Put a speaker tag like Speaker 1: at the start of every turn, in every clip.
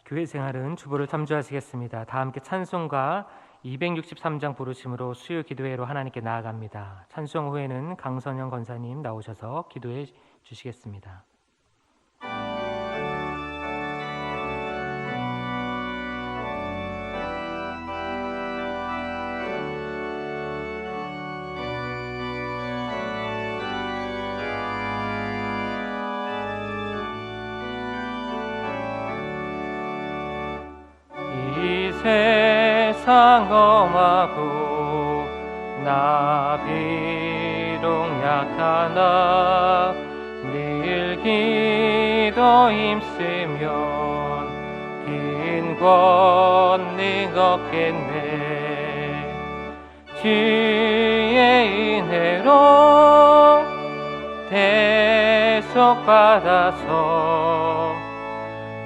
Speaker 1: 교회 생활은 주보를 참조하시겠습니다. 다 함께 찬송가 263장 부르심으로 수요 기도회로 하나님께 나아갑니다. 찬송 후에는 강선영 권사님 나오셔서 기도해 주시겠습니다. 세상 엄하고 나 비록 약하나 늘 기도 힘쓰면 긴 권능 없겠네. 주의 은혜로 대속받아서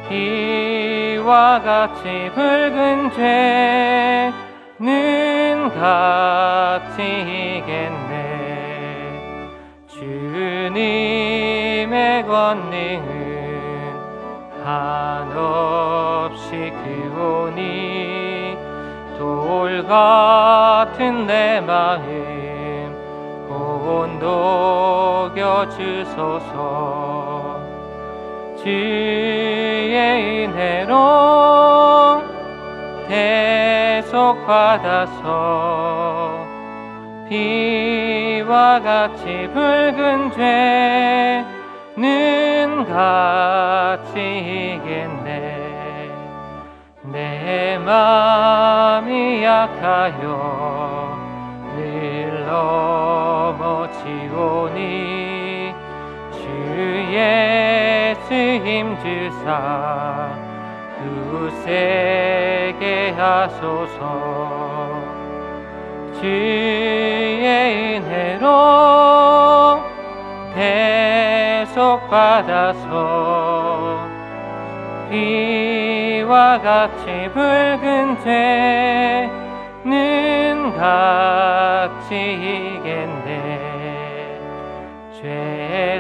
Speaker 1: 비와 같이 붉은 죄는 같이 이겠네. 주님의 권능은 한없이 크오니 돌 같은 내 마음 온독여 주소서. 주의 은혜로 대속받아서 비와 같이 붉은 죄는 같이 이겠네. 내 맘이 약하여 늘 넘어지오니 주의 힘주사 굳세게 하소서. 주의 은혜로 대속받아서 비와 같이 붉은 죄는 같이 이겠네.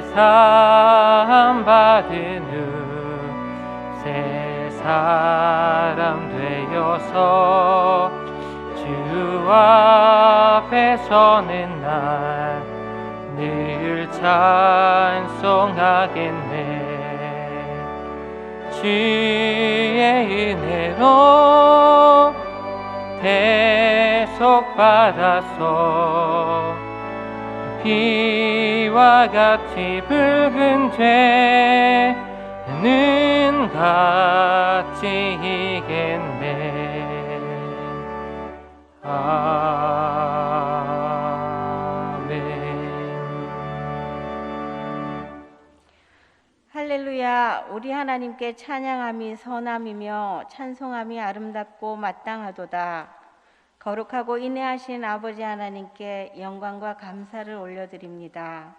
Speaker 1: 죄사함 받은 후 새 사람 되어서 주 앞에 서는 날 늘 찬송하겠네. 주의 은혜로 대속받아서 비와 같이 붉은 죄는 같이 이겠네.
Speaker 2: 할렐루야. 우리 하나님께 찬양함이 선함이며 찬송함이 아름답고 마땅하도다. 거룩하고 인애하신 아버지 하나님께 영광과 감사를 올려드립니다.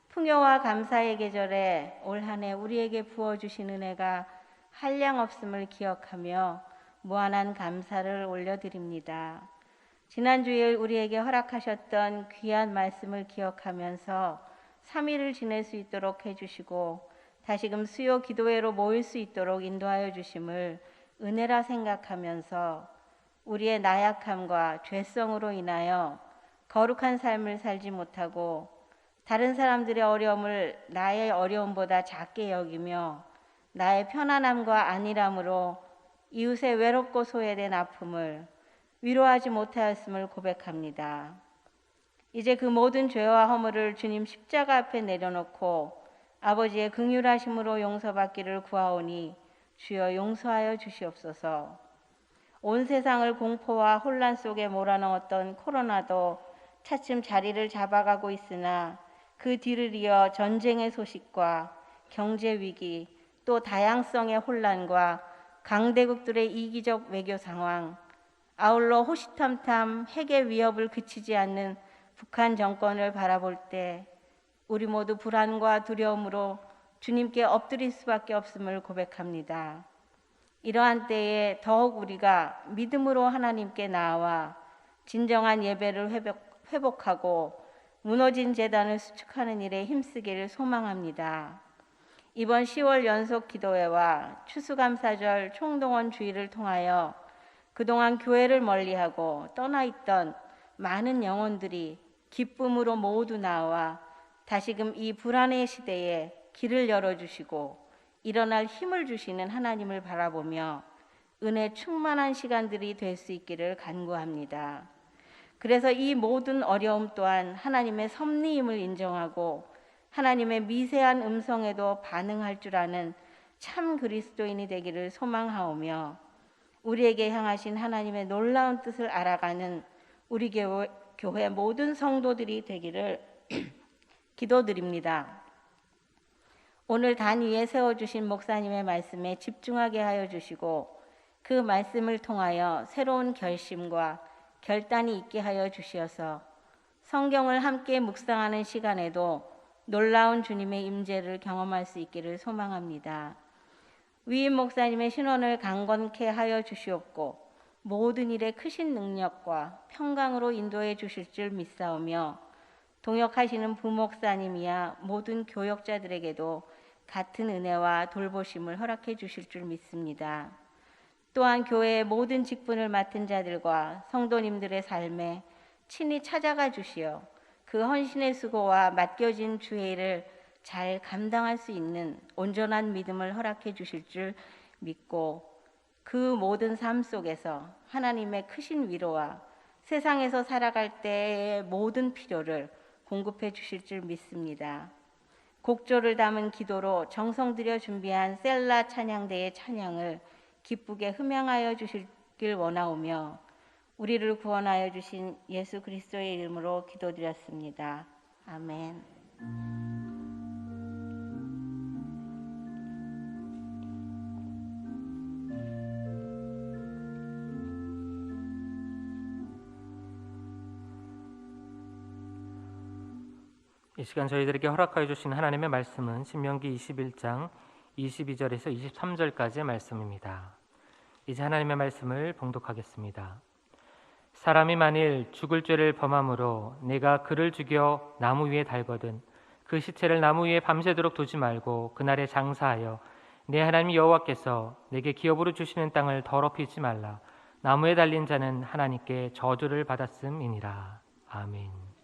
Speaker 2: 풍요와 감사의 계절에 올 한 해 우리에게 부어주신 은혜가 한량없음을 기억하며 무한한 감사를 올려드립니다. 지난주에 우리에게 허락하셨던 귀한 말씀을 기억하면서 3일을 지낼 수 있도록 해주시고 다시금 수요 기도회로 모일 수 있도록 인도하여 주심을 은혜라 생각하면서 우리의 나약함과 죄성으로 인하여 거룩한 삶을 살지 못하고 다른 사람들의 어려움을 나의 어려움보다 작게 여기며 나의 편안함과 안일함으로 이웃의 외롭고 소외된 아픔을 위로하지 못하였음을 고백합니다. 이제 그 모든 죄와 허물을 주님 십자가 앞에 내려놓고 아버지의 긍휼하심으로 용서받기를 구하오니 주여 용서하여 주시옵소서. 온 세상을 공포와 혼란 속에 몰아넣었던 코로나도 차츰 자리를 잡아가고 있으나 그 뒤를 이어 전쟁의 소식과 경제 위기, 또 다양성의 혼란과 강대국들의 이기적 외교 상황, 아울러 호시탐탐 핵의 위협을 그치지 않는 북한 정권을 바라볼 때 우리 모두 불안과 두려움으로 주님께 엎드릴 수밖에 없음을 고백합니다. 이러한 때에 더욱 우리가 믿음으로 하나님께 나아와 진정한 예배를 회복하고 무너진 제단을 수축하는 일에 힘쓰기를 소망합니다. 이번 10월 연속 기도회와 추수감사절 총동원 주의를 통하여 그동안 교회를 멀리하고 떠나 있던 많은 영혼들이 기쁨으로 모두 나와 다시금 이 불안의 시대에 길을 열어주시고 일어날 힘을 주시는 하나님을 바라보며 은혜 충만한 시간들이 될 수 있기를 간구합니다. 그래서 이 모든 어려움 또한 하나님의 섭리임을 인정하고 하나님의 미세한 음성에도 반응할 줄 아는 참 그리스도인이 되기를 소망하오며 우리에게 향하신 하나님의 놀라운 뜻을 알아가는 우리 교회 모든 성도들이 되기를 기도드립니다. 오늘 단 위에 세워주신 목사님의 말씀에 집중하게 하여 주시고 그 말씀을 통하여 새로운 결심과 결단이 있게 하여 주시어서 성경을 함께 묵상하는 시간에도 놀라운 주님의 임재를 경험할 수 있기를 소망합니다. 위임 목사님의 신원을 강건케 하여 주시옵고 모든 일에 크신 능력과 평강으로 인도해 주실 줄 믿사오며 동역하시는 부목사님이야 모든 교역자들에게도 같은 은혜와 돌보심을 허락해 주실 줄 믿습니다. 또한 교회의 모든 직분을 맡은 자들과 성도님들의 삶에 친히 찾아가 주시어 그 헌신의 수고와 맡겨진 주의 일을 잘 감당할 수 있는 온전한 믿음을 허락해 주실 줄 믿고 그 모든 삶 속에서 하나님의 크신 위로와 세상에서 살아갈 때의 모든 필요를 공급해 주실 줄 믿습니다. 곡조를 담은 기도로 정성 들여 준비한 셀라 찬양대의 찬양을 기쁘게 흠양하여 주시길 원하오며 우리를 구원하여 주신 예수 그리스도의 이름으로 기도드렸습니다. 아멘.
Speaker 1: 이 시간 저희들에게 허락하여 주신 하나님의 말씀은 신명기 21장 22절에서 23절까지의 말씀입니다. 이제 하나님의 말씀을 봉독하겠습니다. 사람이 만일 죽을 죄를 범함으로 내가 그를 죽여 나무 위에 달거든 그 시체를 나무 위에 밤새도록 두지 말고 그날에 장사하여 내 하나님 여호와께서 내게 기업으로 주시는 땅을 더럽히지 말라. 나무에 달린 자는 하나님께 저주를 받았음이니라. 아멘.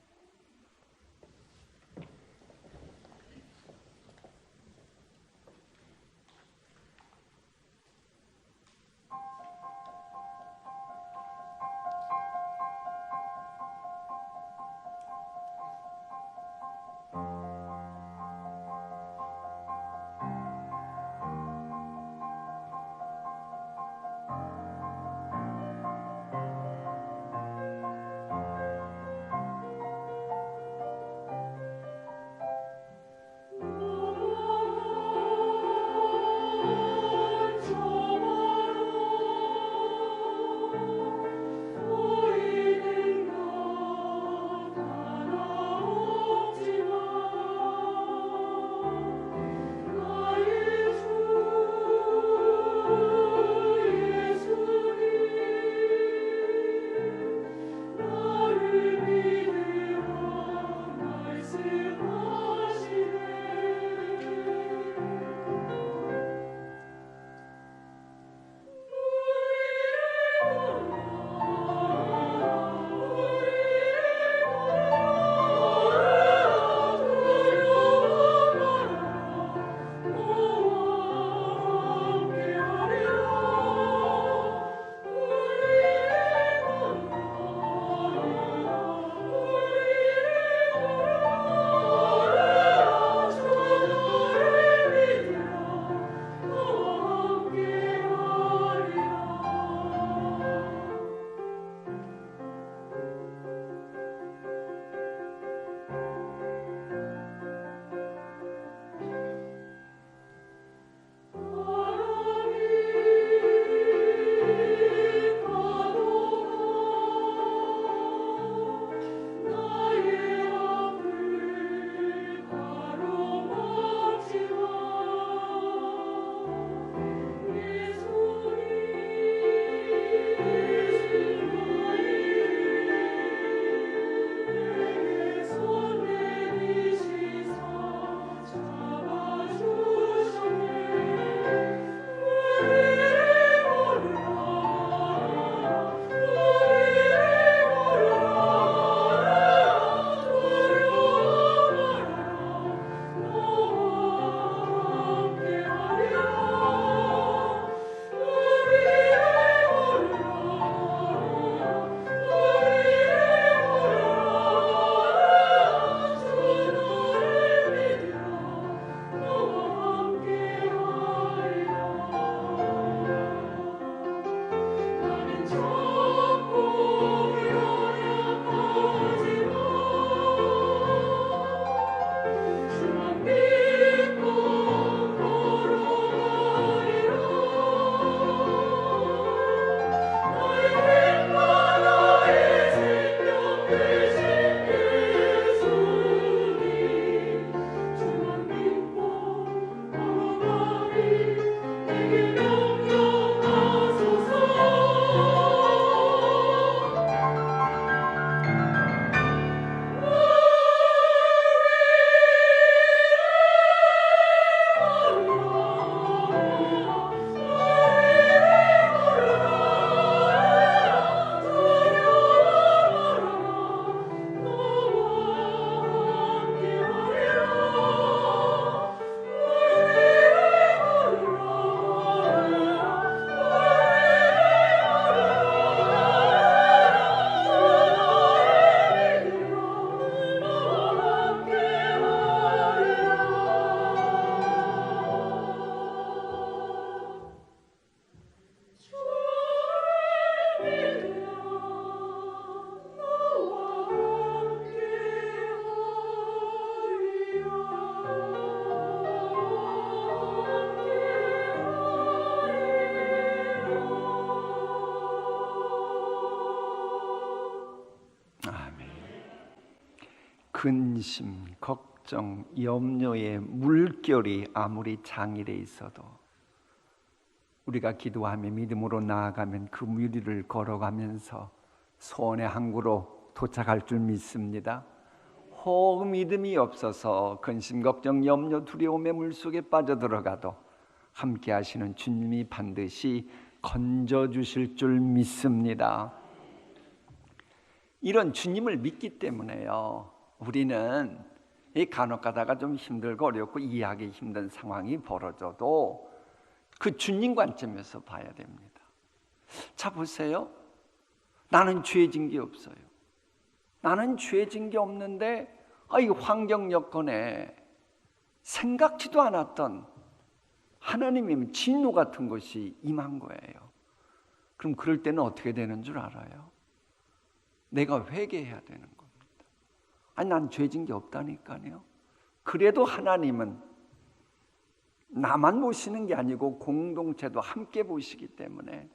Speaker 3: 근심, 걱정, 염려의 물결이 아무리 장일에 있어도 우리가 기도하며 믿음으로 나아가면 그 무리를 걸어가면서 소원의 항구로 도착할 줄 믿습니다. 혹 믿음이 없어서 근심, 걱정, 염려, 두려움의 물속에 빠져들어가도 함께 하시는 주님이 반드시 건져주실 줄 믿습니다. 이런 주님을 믿기 때문에요, 우리는 간혹 가다가 좀 힘들고 어렵고 이해하기 힘든 상황이 벌어져도 그 주님 관점에서 봐야 됩니다. 자, 보세요. 나는 죄진 게 없어요. 나는 죄진 게 없는데 이 환경 여건에 생각지도 않았던 하나님의 진노 같은 것이 임한 거예요. 그럼 그럴 때는 어떻게 되는 줄 알아요? 내가 회개해야 되는 겁니다. 아니, 난 죄진 게 없다니까요. 그래도 하나님은 나만 보시는 게 아니고 공동체도 함께 보시기 때문에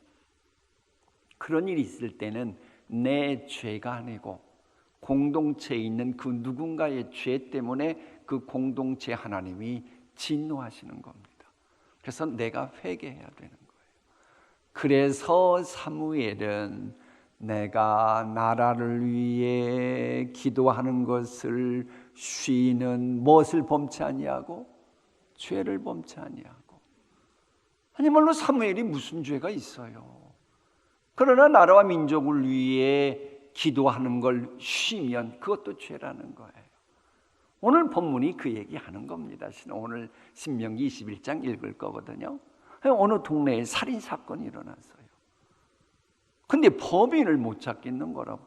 Speaker 3: 그런 일이 있을 때는 내 죄가 아니고 공동체에 있는 그 누군가의 죄 때문에 그 공동체 하나님이 진노하시는 겁니다. 그래서 내가 회개해야 되는 거예요. 그래서 사무엘은 내가 나라를 위해 기도하는 것을 쉬는 무엇을 범치 아니하고 죄를 범치 아니하고. 아니말로 사무엘이 무슨 죄가 있어요? 그러나 나라와 민족을 위해 기도하는 걸 쉬면 그것도 죄라는 거예요. 오늘 본문이 그 얘기하는 겁니다. 오늘 신명기 21장 읽을 거거든요. 어느 동네에 살인사건이 일어났어요. 근데 범인을 못 찾겠는 거라.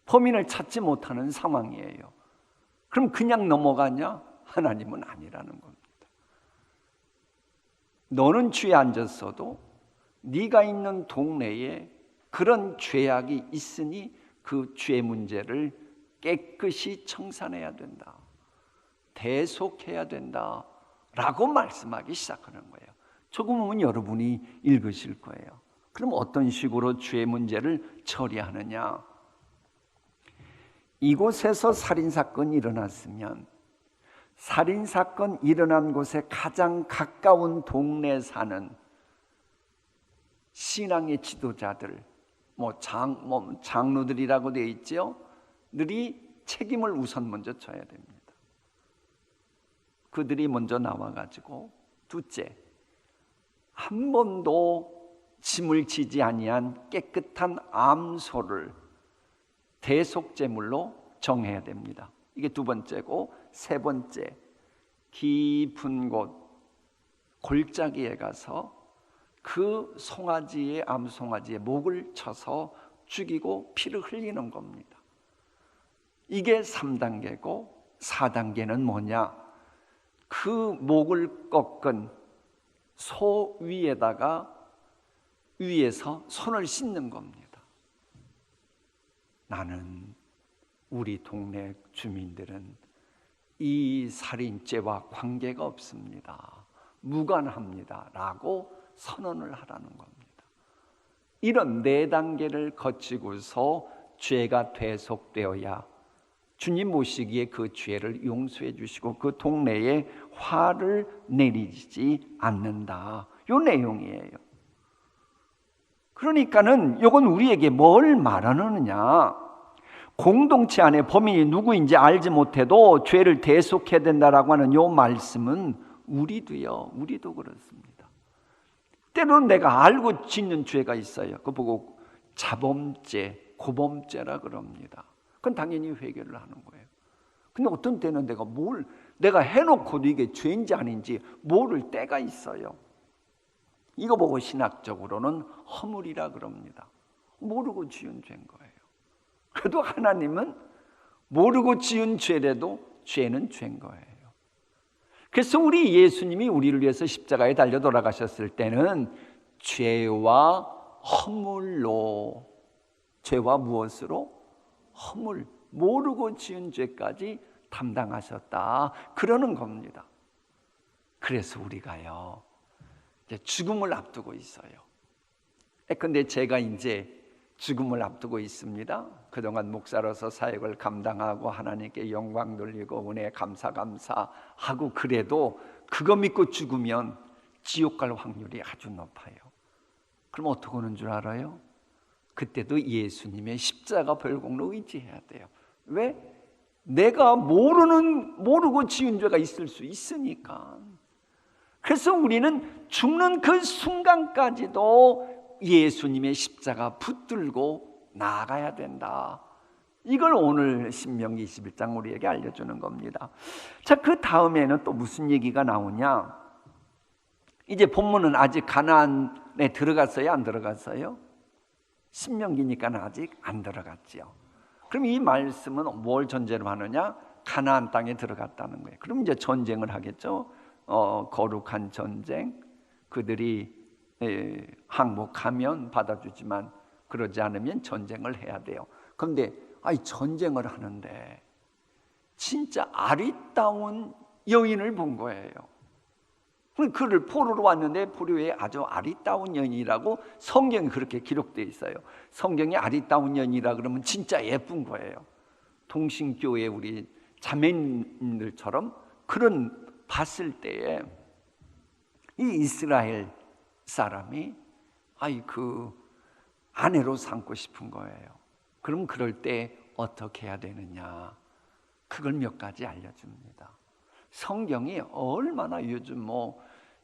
Speaker 3: 범인을 찾지 못하는 상황이에요. 그럼 그냥 넘어가냐? 하나님은 아니라는 겁니다. 너는 죄에 앉았어도 네가 있는 동네에 그런 죄악이 있으니 그 죄 문제를 깨끗이 청산해야 된다. 대속해야 된다. 라고 말씀하기 시작하는 거예요. 조금은 여러분이 읽으실 거예요. 그럼 어떤 식으로 죄 문제를 처리하느냐? 이곳에서 살인사건이 일어났으면 살인사건 일어난 곳에 가장 가까운 동네에 사는 신앙의 지도자들, 장로들이라고 되어 있죠. 들이 책임을 우선 먼저 져야 됩니다. 그들이 먼저 나와가지고 둘째, 한 번도 짐을 지지 아니한 깨끗한 암소를 대속제물로 정해야 됩니다. 이게 두 번째고, 세 번째, 깊은 곳 골짜기에 가서 그 송아지의 암송아지의 목을 쳐서 죽이고 피를 흘리는 겁니다. 이게 3단계고 4단계는 뭐냐? 그 목을 꺾은 소 위에다가 위에서 손을 씻는 겁니다. 나는 우리 동네 주민들은 이 살인죄와 관계가 없습니다. 무관합니다. 라고 선언을 하라는 겁니다. 이런 4단계를 거치고서 죄가 대속되어야 주님 모시기에 그 죄를 용서해 주시고 그 동네에 화를 내리지 않는다. 요 내용이에요. 그러니까는 이건 우리에게 뭘 말하느냐? 공동체 안에 범인이 누구인지 알지 못해도 죄를 대속해야 된다라고 하는 요 말씀은 우리도 그렇습니다. 때로는 내가 알고 짓는 죄가 있어요. 그거 보고 자범죄, 고범죄라 그럽니다. 그건 당연히 회개를 하는 거예요. 근데 어떤 때는 내가 해놓고도 이게 죄인지 아닌지 모를 때가 있어요. 이거 보고 신학적으로는 허물이라 그럽니다. 모르고 지은 죄인 거예요. 그래도 하나님은 모르고 지은 죄라도 죄는 죄인 거예요. 그래서 우리 예수님이 우리를 위해서 십자가에 달려 돌아가셨을 때는 죄와 허물로, 죄와 무엇으로? 허물, 모르고 지은 죄까지 담당하셨다. 그러는 겁니다. 그래서 우리가요, 이제 죽음을 앞두고 있어요. 근데 제가 이제 죽음을 앞두고 있습니다. 그동안 목사로서 사역을 감당하고 하나님께 영광 돌리고 은혜 감사하고 그래도 그거 믿고 죽으면 지옥 갈 확률이 아주 높아요. 그럼 어떻게 하는 줄 알아요? 그때도 예수님의 십자가 벌공로 의지해야 돼요. 왜? 내가 모르고 지은 죄가 있을 수 있으니까. 그래서 우리는 죽는 그 순간까지도 예수님의 십자가 붙들고 나아가야 된다. 이걸 오늘 신명기 21장 우리에게 알려주는 겁니다. 자, 그 다음에는 또 무슨 얘기가 나오냐? 이제 본문은 아직 가나안에 들어갔어요? 안 들어갔어요? 신명기니까 아직 안 들어갔지요. 그럼 이 말씀은 뭘 전제로 하느냐? 가나안 땅에 들어갔다는 거예요. 그럼 이제 전쟁을 하겠죠. 거룩한 전쟁. 그들이 항복하면 받아주지만 그러지 않으면 전쟁을 해야 돼요. 그런데 전쟁을 하는데 진짜 아리따운 여인을 본 거예요. 그를 포로로 왔는데 포로에 아주 아리따운 여인이라고 성경이 그렇게 기록되어 있어요. 성경이 아리따운 여인이라 그러면 진짜 예쁜 거예요. 동신교회 우리 자매님들처럼 그런 봤을 때에 이 이스라엘 사람이 그 아내로 삼고 싶은 거예요. 그럼 그럴 때 어떻게 해야 되느냐? 그걸 몇 가지 알려줍니다. 성경이 얼마나 요즘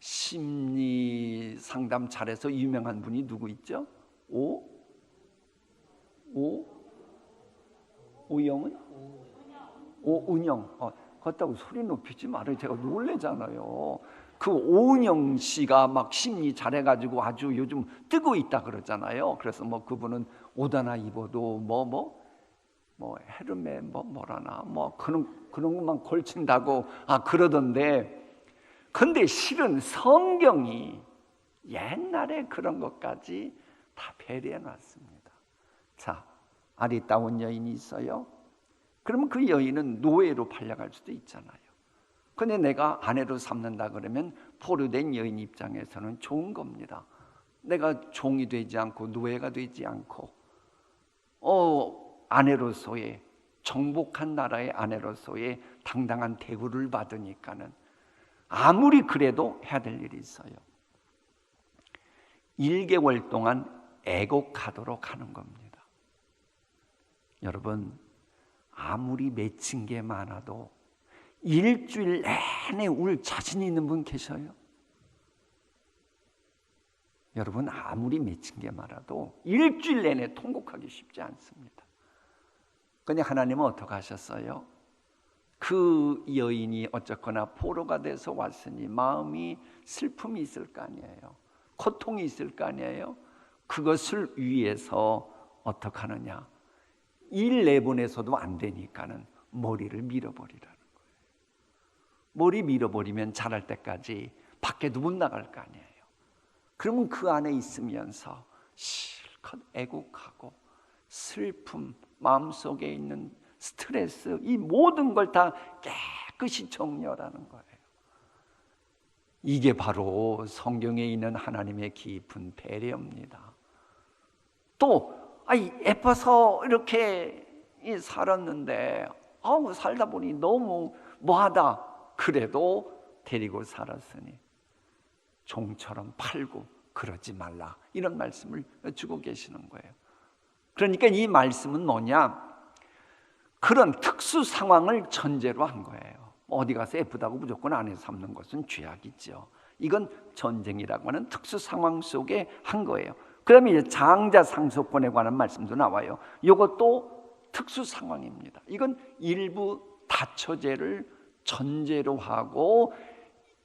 Speaker 3: 심리 상담 잘해서 유명한 분이 누구 있죠? 오영은? 오은영. 그렇다고 소리 높이지 말아요. 제가 놀래잖아요. 그 오은영 씨가 막 심리 잘해가지고 아주 요즘 뜨고 있다 그러잖아요. 그래서 그분은 옷 하나 입어도 헤르메 뭐라나 그런 것만 걸친다고 그러던데, 근데 실은 성경이 옛날에 그런 것까지 다 배려해 놨습니다. 자, 아리따운 여인이 있어요. 그러면 그 여인은 노예로 팔려갈 수도 있잖아요. 근데 내가 아내로 삼는다 그러면 포로된 여인 입장에서는 좋은 겁니다. 내가 종이 되지 않고 노예가 되지 않고 아내로서의 정복한 나라의 아내로서의 당당한 대우를 받으니까는 아무리 그래도 해야 될 일이 있어요. 1개월 동안 애곡하도록 하는 겁니다. 여러분, 아무리 맺힌 게 많아도 일주일 내내 울 자신 있는 분 계셔요? 여러분, 아무리 맺힌 게 많아도 일주일 내내 통곡하기 쉽지 않습니다. 그런데 하나님은 어떻게 하셨어요? 그 여인이 어쨌거나 포로가 돼서 왔으니 마음이 슬픔이 있을 거 아니에요. 고통이 있을 거 아니에요. 그것을 위해서 어떻게 하느냐? 일 내보내서도 안 되니까는 머리를 밀어버리라는 거예요. 머리 밀어버리면 자랄 때까지 밖에도 못 나갈 거 아니에요. 그러면 그 안에 있으면서 실컷 애곡하고 슬픔, 마음속에 있는 스트레스, 이 모든 걸 다 깨끗이 정렬하는 거예요. 이게 바로 성경에 있는 하나님의 깊은 배려입니다. 또 예뻐서 이렇게 살았는데 살다 보니 너무 뭐하다. 그래도 데리고 살았으니 종처럼 팔고 그러지 말라. 이런 말씀을 주고 계시는 거예요. 그러니까 이 말씀은 뭐냐? 그런 특수 상황을 전제로 한 거예요. 어디 가서 예쁘다고 무조건 아내 삼는 것은 죄악이죠. 이건 전쟁이라고 하는 특수 상황 속에 한 거예요. 그 다음에 이제 장자 상속권에 관한 말씀도 나와요. 이것도 특수 상황입니다. 이건 일부 다처제를 전제로 하고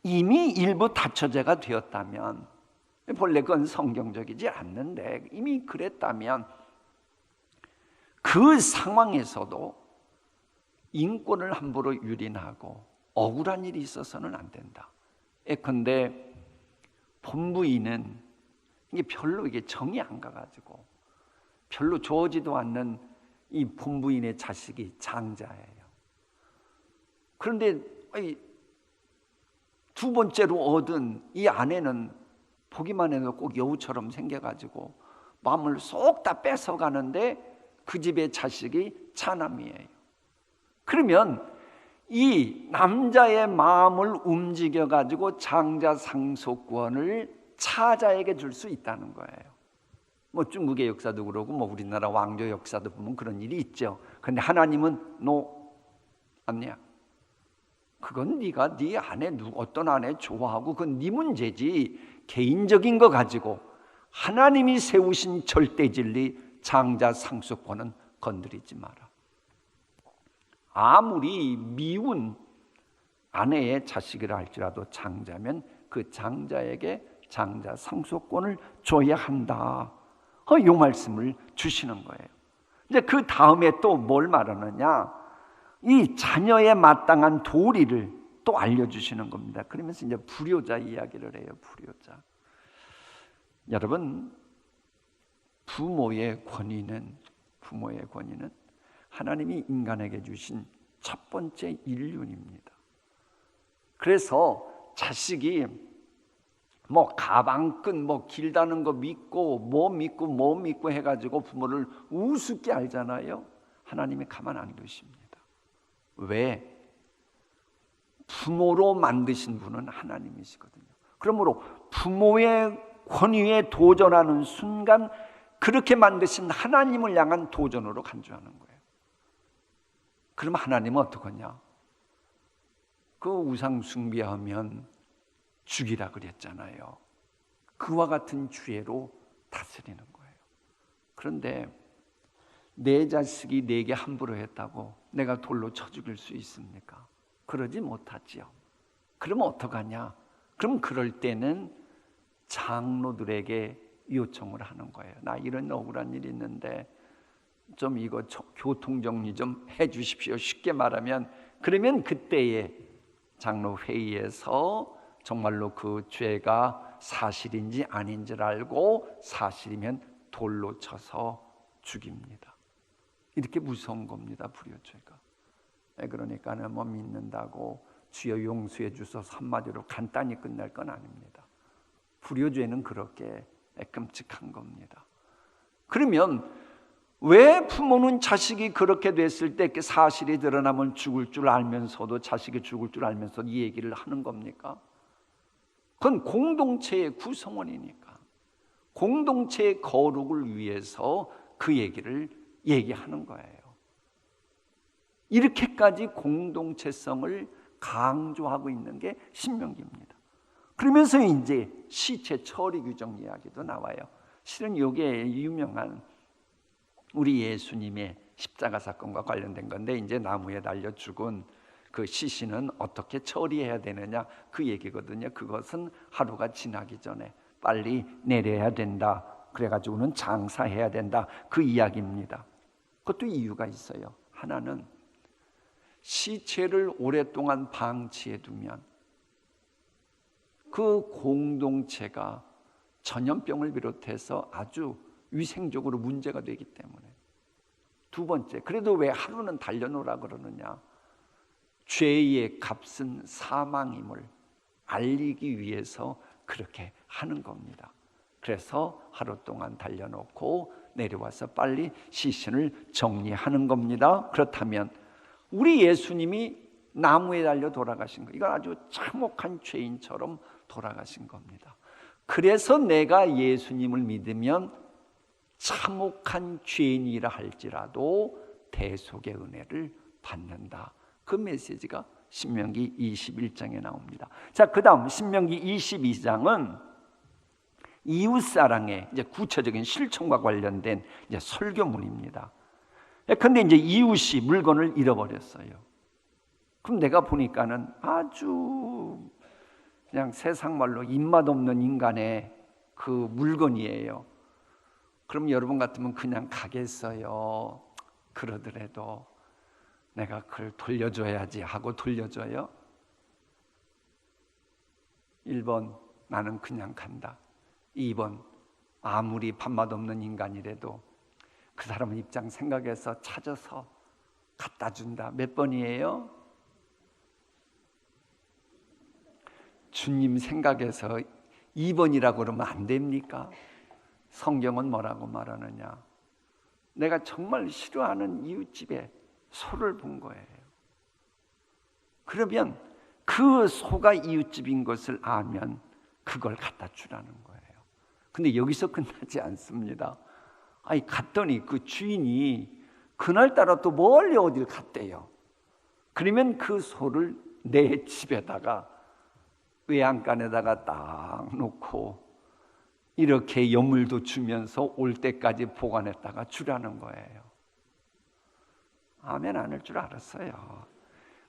Speaker 3: 이미 일부 다처제가 되었다면, 본래 그건 성경적이지 않는데 이미 그랬다면 그 상황에서도 인권을 함부로 유린하고 억울한 일이 있어서는 안 된다. 예컨대 본부인은 이게 별로 정이 안 가가지고 별로 좋아지도 않는 이 본부인의 자식이 장자예요. 그런데 두 번째로 얻은 이 아내는 보기만 해도 꼭 여우처럼 생겨가지고 마음을 쏙 다 뺏어가는데 그 집의 자식이 차남이에요. 그러면 이 남자의 마음을 움직여 가지고 장자 상속권을 차자에게 줄 수 있다는 거예요. 뭐 중국의 역사도 그러고 뭐 우리나라 왕조 역사도 보면 그런 일이 있죠. 근데 하나님은 아니야. 그건 네가 네 아내 어떤 아내 좋아하고 그건 네 문제지. 개인적인 거 가지고 하나님이 세우신 절대 진리 장자 상속권은 건드리지 마라. 아무리 미운 아내의 자식이라 할지라도 장자면 그 장자에게 장자 상속권을 줘야 한다. 이 말씀을 주시는 거예요. 이제 그 다음에 또 뭘 말하느냐? 이 자녀의 마땅한 도리를 또 알려주시는 겁니다. 그러면서 이제 불효자 이야기를 해요. 불효자. 여러분, 부모의 권위는 하나님이 인간에게 주신 첫 번째 인륜입니다. 그래서 자식이 뭐 가방끈 뭐 길다는 거 믿고 뭐 믿고 해가지고 부모를 우습게 알잖아요. 하나님이 가만 안 두십니다. 왜? 부모로 만드신 분은 하나님이시거든요. 그러므로 부모의 권위에 도전하는 순간 그렇게 만드신 하나님을 향한 도전으로 간주하는 거예요. 그럼 하나님은 어떡하냐? 그 우상 숭배하면 죽이라 그랬잖아요. 그와 같은 죄로 다스리는 거예요. 그런데 내 자식이 내게 함부로 했다고 내가 돌로 쳐 죽일 수 있습니까? 그러지 못하지요. 그러면 어떡하냐? 그럼 그럴 때는 장로들에게 요청을 하는 거예요. 나 이런 억울한 일이 있는데 좀 이거 교통 정리 좀 해 주십시오. 쉽게 말하면 그러면 그때에 장로 회의에서 정말로 그 죄가 사실인지 아닌지를 알고 사실이면 돌로 쳐서 죽입니다. 이렇게 무서운 겁니다. 불효죄가. 그러니까는 뭐 믿는다고 주여 용서해 주소서 한마디로 간단히 끝날 건 아닙니다. 불효죄는 그렇게 끔찍한 겁니다. 그러면 왜 부모는 자식이 그렇게 됐을 때 사실이 드러나면 죽을 줄 알면서도 자식이 죽을 줄 알면서 이 얘기를 하는 겁니까? 그건 공동체의 구성원이니까 공동체의 거룩을 위해서 그 얘기를 얘기하는 거예요. 이렇게까지 공동체성을 강조하고 있는 게 신명기입니다. 그러면서 이제 시체 처리 규정 이야기도 나와요. 실은 이게 유명한 우리 예수님의 십자가 사건과 관련된 건데 이제 나무에 달려 죽은 그 시신은 어떻게 처리해야 되느냐 그 얘기거든요. 그것은 하루가 지나기 전에 빨리 내려야 된다. 그래가지고는 장사해야 된다. 그 이야기입니다. 그것도 이유가 있어요. 하나는 시체를 오랫동안 방치해 두면 그 공동체가 전염병을 비롯해서 아주 위생적으로 문제가 되기 때문에. 두 번째, 그래도 왜 하루는 달려놓으라 그러느냐? 죄의 값은 사망임을 알리기 위해서 그렇게 하는 겁니다. 그래서 하루 동안 달려놓고 내려와서 빨리 시신을 정리하는 겁니다. 그렇다면 우리 예수님이 나무에 달려 돌아가신 거, 이건 아주 참혹한 죄인처럼 돌아가신 겁니다. 그래서 내가 예수님을 믿으면 참혹한 죄인이라 할지라도 대속의 은혜를 받는다. 그 메시지가 신명기 21장에 나옵니다. 자, 그 다음 신명기 22장은 이웃사랑의 이제 구체적인 실천과 관련된 이제 설교문입니다. 근데 이제 이웃이 물건을 잃어버렸어요. 그럼 내가 보니까는 아주 그냥 세상 말로 입맛 없는 인간의 그 물건이에요. 그럼 여러분 같으면 그냥 가겠어요. 그러더라도 내가 그걸 돌려줘야지 하고 돌려줘요. 1번 나는 그냥 간다. 2번 아무리 밥맛 없는 인간이라도 그 사람 입장 생각해서 찾아서 갖다 준다. 몇 번이에요? 주님 생각해서 2번이라고 그러면 안 됩니까? 성경은 뭐라고 말하느냐? 내가 정말 싫어하는 이웃집에 소를 본 거예요. 그러면 그 소가 이웃집인 것을 알면 그걸 갖다 주라는 거예요. 근데 여기서 끝나지 않습니다. 아니 갔더니 그 주인이 그날따라 또 멀리 어딜 갔대요. 그러면 그 소를 내 집에다가 외양간에다가 딱 놓고 이렇게 연물도 주면서 올 때까지 보관했다가 주라는 거예요. 아멘 안 할 줄 알았어요.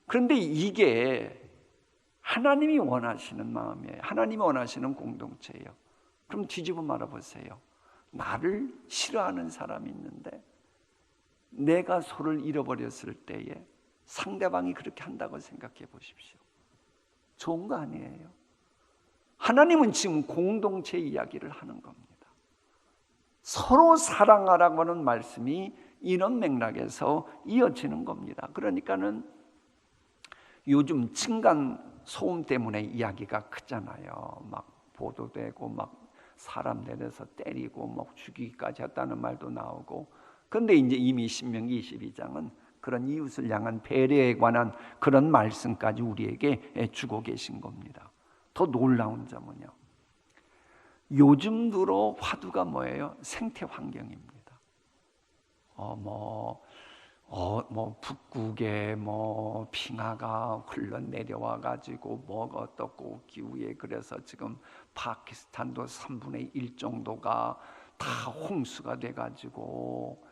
Speaker 3: 그런데 이게 하나님이 원하시는 마음이에요. 하나님이 원하시는 공동체예요. 그럼 뒤집어 말아보세요. 나를 싫어하는 사람이 있는데 내가 소를 잃어버렸을 때에 상대방이 그렇게 한다고 생각해 보십시오. 좋은 거 아니에요. 하나님은 지금 공동체 이야기를 하는 겁니다. 서로 사랑하라고 하는 말씀이 이런 맥락에서 이어지는 겁니다. 그러니까는 요즘 층간 소음 때문에 이야기가 크잖아요. 막 보도되고 막 사람 내려서 때리고 막 죽이기까지 했다는 말도 나오고. 그런데 이제 이미 신명기 22장은 그런 이웃을 향한 배려에 관한 그런 말씀까지 우리에게 주고 계신 겁니다. 더 놀라운 점은요, 요즘 들어 화두가 뭐예요? 생태 환경입니다. 북극에 빙하가 흘러 내려와 가지고 뭐가 어떻고 기후에 그래서 지금 파키스탄도 3분의 1 정도가 다 홍수가 돼 가지고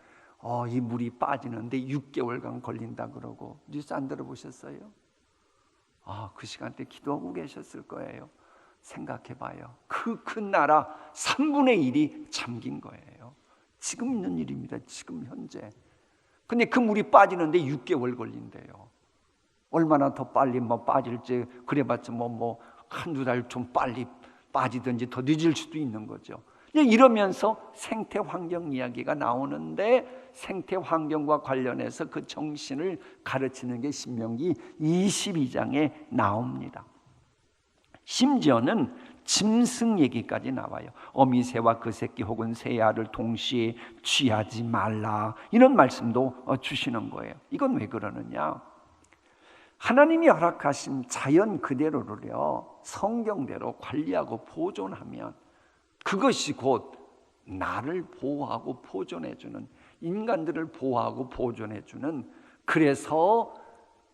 Speaker 3: 이 물이 빠지는데 6개월간 걸린다 그러고 뉴스 안 들어보셨어요? 그 시간대 기도하고 계셨을 거예요. 생각해봐요. 그 큰 나라 3분의 1이 잠긴 거예요. 지금 있는 일입니다. 지금 현재. 근데 그 물이 빠지는데 6개월 걸린대요. 얼마나 더 빨리 빠질지 그래봤자 한두 달 좀 빨리 빠지든지 더 늦을 수도 있는 거죠. 이러면서 생태 환경 이야기가 나오는데 생태 환경과 관련해서 그 정신을 가르치는 게 신명기 22장에 나옵니다. 심지어는 짐승 얘기까지 나와요. 어미새와 그 새끼 혹은 새알을 동시에 취하지 말라, 이런 말씀도 주시는 거예요. 이건 왜 그러느냐? 하나님이 허락하신 자연 그대로를요, 성경대로 관리하고 보존하면 그것이 곧 나를 보호하고 보존해주는, 인간들을 보호하고 보존해주는, 그래서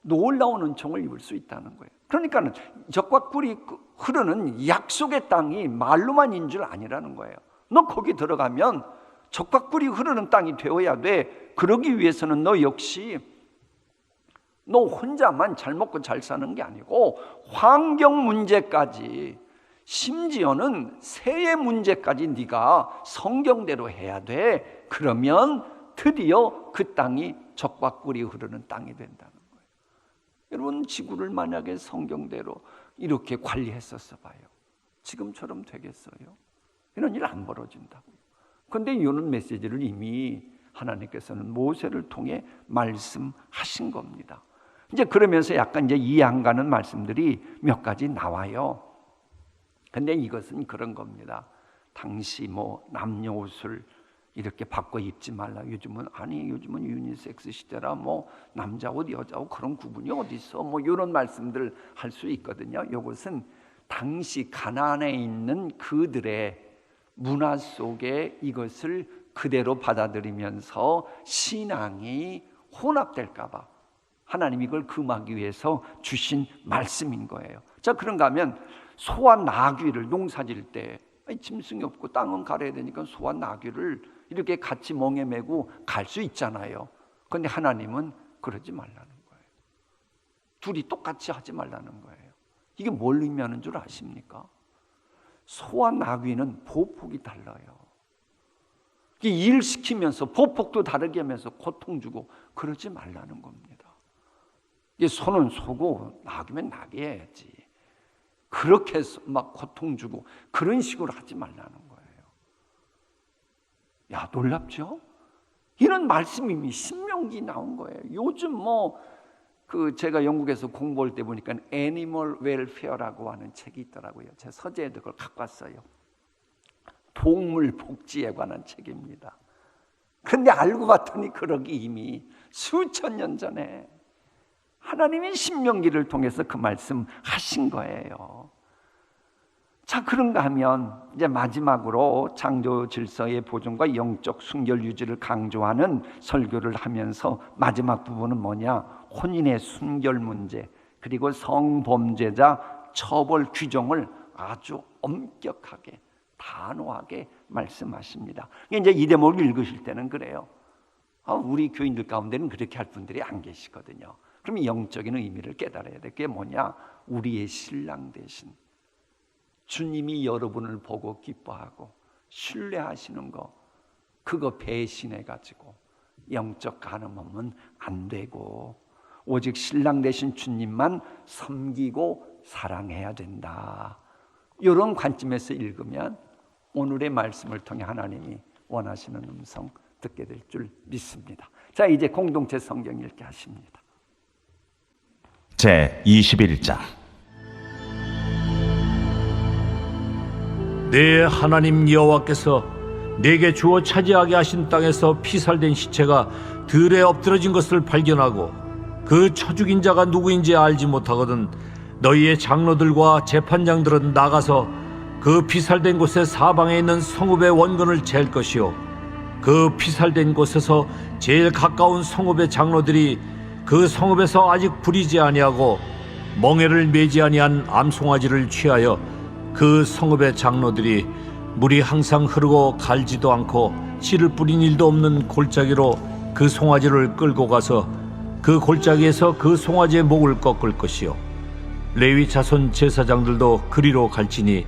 Speaker 3: 놀라운 은총을 입을 수 있다는 거예요. 그러니까 적과 꿀이 흐르는 약속의 땅이 말로만인 줄 아니라는 거예요. 너 거기 들어가면 적과 꿀이 흐르는 땅이 되어야 돼. 그러기 위해서는 너 역시 너 혼자만 잘 먹고 잘 사는 게 아니고 환경 문제까지, 심지어는 새의 문제까지 네가 성경대로 해야 돼. 그러면 드디어 그 땅이 적과 꿀이 흐르는 땅이 된다는 거예요. 여러분, 지구를 만약에 성경대로 이렇게 관리했었어 봐요. 지금처럼 되겠어요? 이런 일 안 벌어진다고요. 그런데 이런 메시지를 이미 하나님께서는 모세를 통해 말씀하신 겁니다. 이제 그러면서 약간 이제 이해 안 가는 말씀들이 몇 가지 나와요. 근데 이것은 그런 겁니다. 당시 남녀 옷을 이렇게 바꿔 입지 말라. 요즘은 유니섹스 시대라 남자 옷, 여자 옷 그런 구분이 어디 있어? 이런 말씀들 할 수 있거든요. 이것은 당시 가나안에 있는 그들의 문화 속에 이것을 그대로 받아들이면서 신앙이 혼합될까 봐 하나님이 이걸 금하기 위해서 주신 말씀인 거예요. 자, 그런가 하면 소와 나귀를 농사질 때 짐승이 없고 땅은 갈아야 되니까 소와 나귀를 이렇게 같이 멍에 메고 갈 수 있잖아요. 그런데 하나님은 그러지 말라는 거예요. 둘이 똑같이 하지 말라는 거예요. 이게 뭘 의미하는 줄 아십니까? 소와 나귀는 보폭이 달라요. 일시키면서 보폭도 다르게 하면서 고통 주고 그러지 말라는 겁니다. 소는 소고 나귀면 나귀 해야지. 그렇게 막 고통 주고 그런 식으로 하지 말라는 거예요. 야, 놀랍죠? 이런 말씀이 이미 신명기 나온 거예요. 요즘 제가 영국에서 공부할 때 보니까 애니멀 웰페어라고 하는 책이 있더라고요. 제 서재에도 그걸 갖고 왔어요. 동물 복지에 관한 책입니다. 그런데 알고 봤더니 그러기 이미 수천 년 전에 하나님이 신명기를 통해서 그 말씀 하신 거예요. 자, 그런가 하면 이제 마지막으로 창조 질서의 보존과 영적 순결 유지를 강조하는 설교를 하면서 마지막 부분은 뭐냐? 혼인의 순결 문제, 그리고 성범죄자 처벌 규정을 아주 엄격하게 단호하게 말씀하십니다. 이제 이 대목을 읽으실 때는 그래요. 우리 교인들 가운데는 그렇게 할 분들이 안 계시거든요. 그럼 영적인 의미를 깨달아야 돼. 그게 뭐냐? 우리의 신랑 되신 주님이 여러분을 보고 기뻐하고 신뢰하시는 거, 그거 배신해가지고 영적 간음하면 안 되고 오직 신랑 되신 주님만 섬기고 사랑해야 된다. 이런 관점에서 읽으면 오늘의 말씀을 통해 하나님이 원하시는 음성 듣게 될 줄 믿습니다. 자, 이제 공동체 성경 읽기 하십니다.
Speaker 4: 제 21장.
Speaker 5: 내 하나님 여호와께서 내게 주어 차지하게 하신 땅에서 피살된 시체가 들에 엎드러진 것을 발견하고 그 쳐 죽인 자가 누구인지 알지 못하거든 너희의 장로들과 재판장들은 나가서 그 피살된 곳의 사방에 있는 성읍의 원근을 잴 것이요 그 피살된 곳에서 제일 가까운 성읍의 장로들이 그 성읍에서 아직 부리지 아니하고 멍에를 매지 아니한 암송아지를 취하여 그 성읍의 장로들이 물이 항상 흐르고 갈지도 않고 씨를 뿌린 일도 없는 골짜기로 그 송아지를 끌고 가서 그 골짜기에서 그 송아지의 목을 꺾을 것이요 레위 자손 제사장들도 그리로 갈지니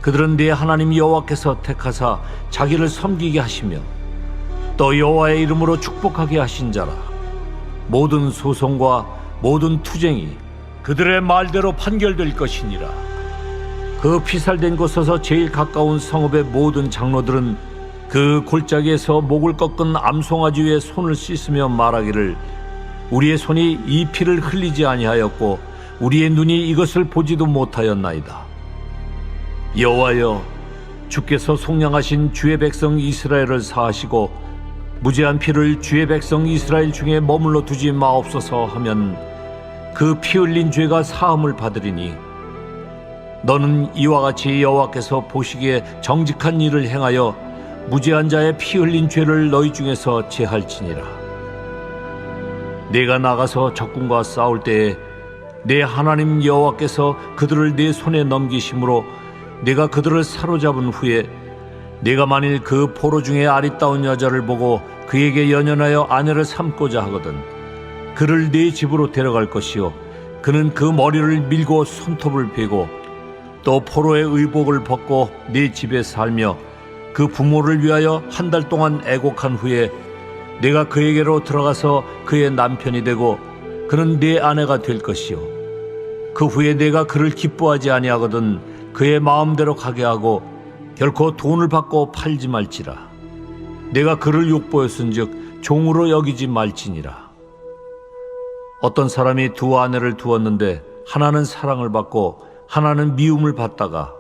Speaker 5: 그들은 네 하나님 여호와께서 택하사 자기를 섬기게 하시며 또 여호와의 이름으로 축복하게 하신 자라. 모든 소송과 모든 투쟁이 그들의 말대로 판결될 것이니라. 그 피살된 곳에서 제일 가까운 성읍의 모든 장로들은 그 골짜기에서 목을 꺾은 암송아지 위에 손을 씻으며 말하기를 우리의 손이 이 피를 흘리지 아니하였고 우리의 눈이 이것을 보지도 못하였나이다. 여호와여, 주께서 속량하신 주의 백성 이스라엘을 사하시고 무죄한 피를 주의 백성 이스라엘 중에 머물러 두지 마옵소서 하면 그 피 흘린 죄가 사함을 받으리니 너는 이와 같이 여호와께서 보시기에 정직한 일을 행하여 무죄한 자의 피 흘린 죄를 너희 중에서 제할지니라. 내가 나가서 적군과 싸울 때에 내 하나님 여호와께서 그들을 내 손에 넘기심으로 내가 그들을 사로잡은 후에 내가 만일 그 포로 중에 아리따운 여자를 보고 그에게 연연하여 아내를 삼고자 하거든 그를 네 집으로 데려갈 것이요 그는 그 머리를 밀고 손톱을 베고 또 포로의 의복을 벗고 네 집에 살며 그 부모를 위하여 한 달 동안 애곡한 후에 내가 그에게로 들어가서 그의 남편이 되고 그는 네 아내가 될 것이요 그 후에 내가 그를 기뻐하지 아니하거든 그의 마음대로 가게 하고 결코 돈을 받고 팔지 말지라. 내가 그를 욕보였은즉 종으로 여기지 말지니라. 어떤 사람이 두 아내를 두었는데 하나는 사랑을 받고 하나는 미움을 받다가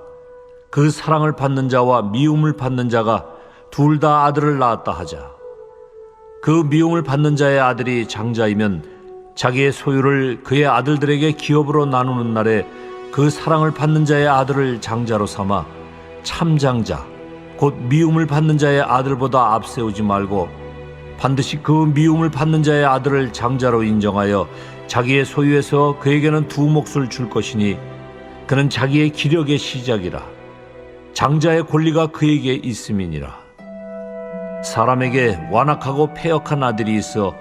Speaker 5: 그 사랑을 받는 자와 미움을 받는 자가 둘 다 아들을 낳았다 하자. 그 미움을 받는 자의 아들이 장자이면 자기의 소유를 그의 아들들에게 기업으로 나누는 날에 그 사랑을 받는 자의 아들을 장자로 삼아 참장자 곧 미움을 받는 자의 아들보다 앞세우지 말고 반드시 그 미움을 받는 자의 아들을 장자로 인정하여 자기의 소유에서 그에게는 두 몫을 줄 것이니 그는 자기의 기력의 시작이라. 장자의 권리가 그에게 있음이니라. 사람에게 완악하고 패역한 아들이 있어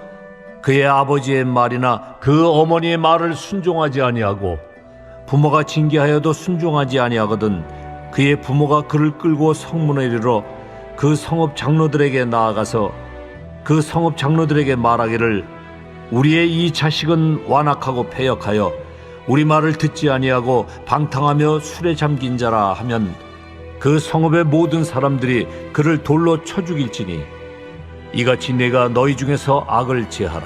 Speaker 5: 그의 아버지의 말이나 그 어머니의 말을 순종하지 아니하고 부모가 징계하여도 순종하지 아니하거든 그의 부모가 그를 끌고 성문에 이르러 그 성읍 장로들에게 나아가서 그 성읍 장로들에게 말하기를 우리의 이 자식은 완악하고 패역하여 우리 말을 듣지 아니하고 방탕하며 술에 잠긴 자라 하면 그 성읍의 모든 사람들이 그를 돌로 쳐 죽일지니 이같이 내가 너희 중에서 악을 제하라.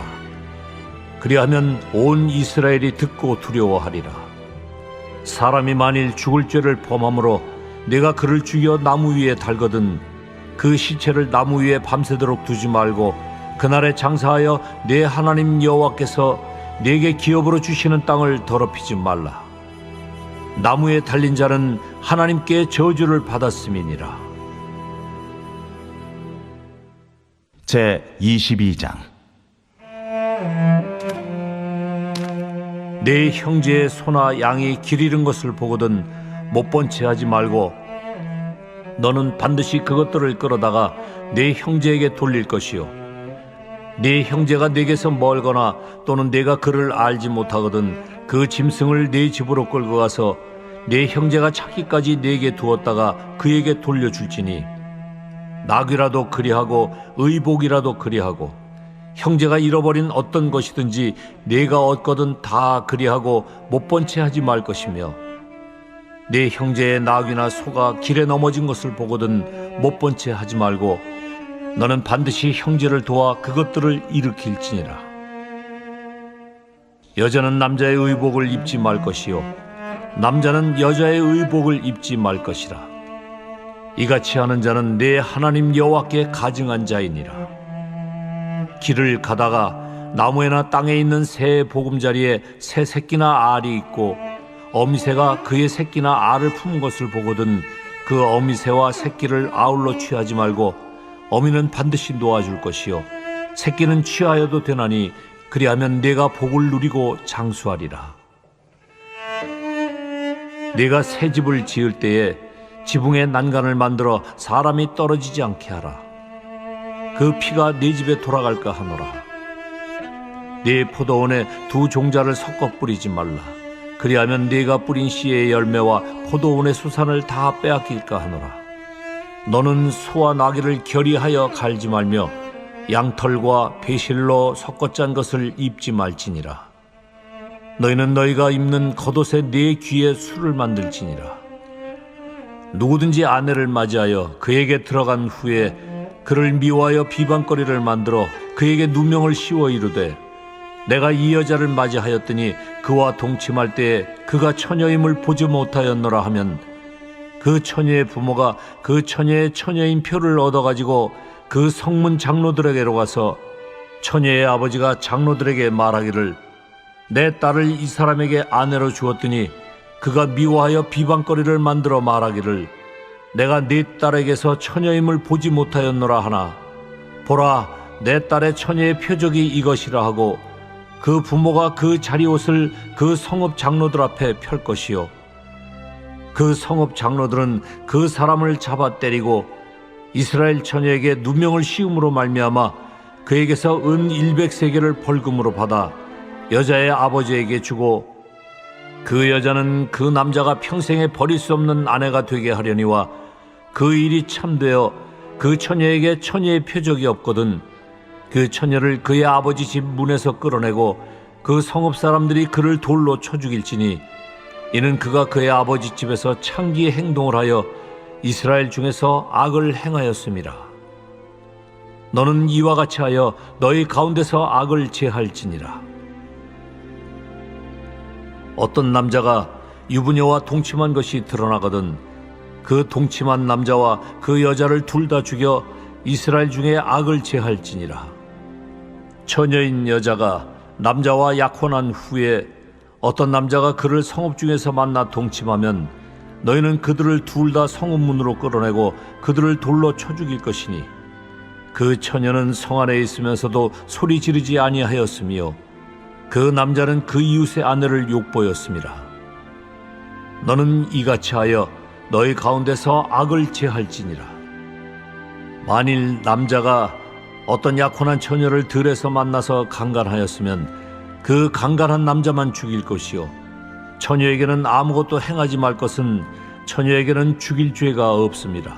Speaker 5: 그리하면 온 이스라엘이 듣고 두려워하리라. 사람이 만일 죽을 죄를 범함으로 내가 그를 죽여 나무 위에 달거든 그 시체를 나무 위에 밤새도록 두지 말고 그날에 장사하여 내 하나님 여호와께서 내게 기업으로 주시는 땅을 더럽히지 말라. 나무에 달린 자는 하나님께 저주를 받았음이니라.
Speaker 4: 제 22장.
Speaker 5: 내 형제의 소나 양이 길 잃은 것을 보거든 못 본 채 하지 말고 너는 반드시 그것들을 끌어다가 내 형제에게 돌릴 것이요 네 형제가 내게서 멀거나 또는 내가 그를 알지 못하거든 그 짐승을 네 집으로 끌고 가서 네 형제가 찾기까지 내게 두었다가 그에게 돌려줄지니 낙이라도 그리하고 의복이라도 그리하고 형제가 잃어버린 어떤 것이든지 내가 얻거든 다 그리하고 못 본 채 하지 말 것이며 네 형제의 낙이나 소가 길에 넘어진 것을 보거든 못 본 채 하지 말고 너는 반드시 형제를 도와 그것들을 일으킬지니라. 여자는 남자의 의복을 입지 말 것이요 남자는 여자의 의복을 입지 말 것이라. 이같이 하는 자는 내 하나님 여호와께 가증한 자이니라. 길을 가다가 나무에나 땅에 있는 새 보금자리에 새 새끼나 알이 있고 어미새가 그의 새끼나 알을 품은 것을 보거든 그 어미새와 새끼를 아울러 취하지 말고 어미는 반드시 놓아줄 것이요 새끼는 취하여도 되나니 그리하면 내가 복을 누리고 장수하리라. 내가 새 집을 지을 때에 지붕에 난간을 만들어 사람이 떨어지지 않게 하라. 그 피가 네 집에 돌아갈까 하노라. 네 포도원에 두 종자를 섞어 뿌리지 말라. 그리하면 네가 뿌린 씨의 열매와 포도원의 수산을 다 빼앗길까 하노라. 너는 소와 나귀를 결의하여 갈지 말며 양털과 배실로 섞어 짠 것을 입지 말지니라. 너희는 너희가 입는 겉옷에 네 귀에 술을 만들지니라. 누구든지 아내를 맞이하여 그에게 들어간 후에 그를 미워하여 비방거리를 만들어 그에게 누명을 씌워 이르되 내가 이 여자를 맞이하였더니 그와 동침할 때에 그가 처녀임을 보지 못하였노라 하면 그 처녀의 부모가 그 처녀의 처녀인 표를 얻어가지고 그 성문 장로들에게로 가서 처녀의 아버지가 장로들에게 말하기를 내 딸을 이 사람에게 아내로 주었더니 그가 미워하여 비방거리를 만들어 말하기를 내가 네 딸에게서 처녀임을 보지 못하였노라 하나 보라 내 딸의 처녀의 표적이 이것이라 하고 그 부모가 그 자리옷을 그 성읍 장로들 앞에 펼 것이요 그 성읍 장로들은 그 사람을 잡아 때리고 이스라엘 처녀에게 누명을 씌움으로 말미암아 그에게서 은 100세겔을 벌금으로 받아 여자의 아버지에게 주고 그 여자는 그 남자가 평생에 버릴 수 없는 아내가 되게 하려니와 그 일이 참되어 그 처녀에게 처녀의 표적이 없거든 그 처녀를 그의 아버지 집 문에서 끌어내고 그 성읍 사람들이 그를 돌로 쳐 죽일지니 이는 그가 그의 아버지 집에서 창기의 행동을 하여 이스라엘 중에서 악을 행하였음이라. 너는 이와 같이 하여 너희 가운데서 악을 제할지니라. 어떤 남자가 유부녀와 동침한 것이 드러나거든 그 동침한 남자와 그 여자를 둘 다 죽여 이스라엘 중에 악을 제할지니라. 처녀인 여자가 남자와 약혼한 후에 어떤 남자가 그를 성읍 중에서 만나 동침하면 너희는 그들을 둘 다 성읍 문으로 끌어내고 그들을 돌로 쳐 죽일 것이니 그 처녀는 성 안에 있으면서도 소리 지르지 아니하였으며 그 남자는 그 이웃의 아내를 욕보였습니다. 너는 이같이 하여 너희 가운데서 악을 제할지니라. 만일 남자가 어떤 약혼한 처녀를 들에서 만나서 강간하였으면 그 강간한 남자만 죽일 것이요 처녀에게는 아무것도 행하지 말 것은 처녀에게는 죽일 죄가 없습니다.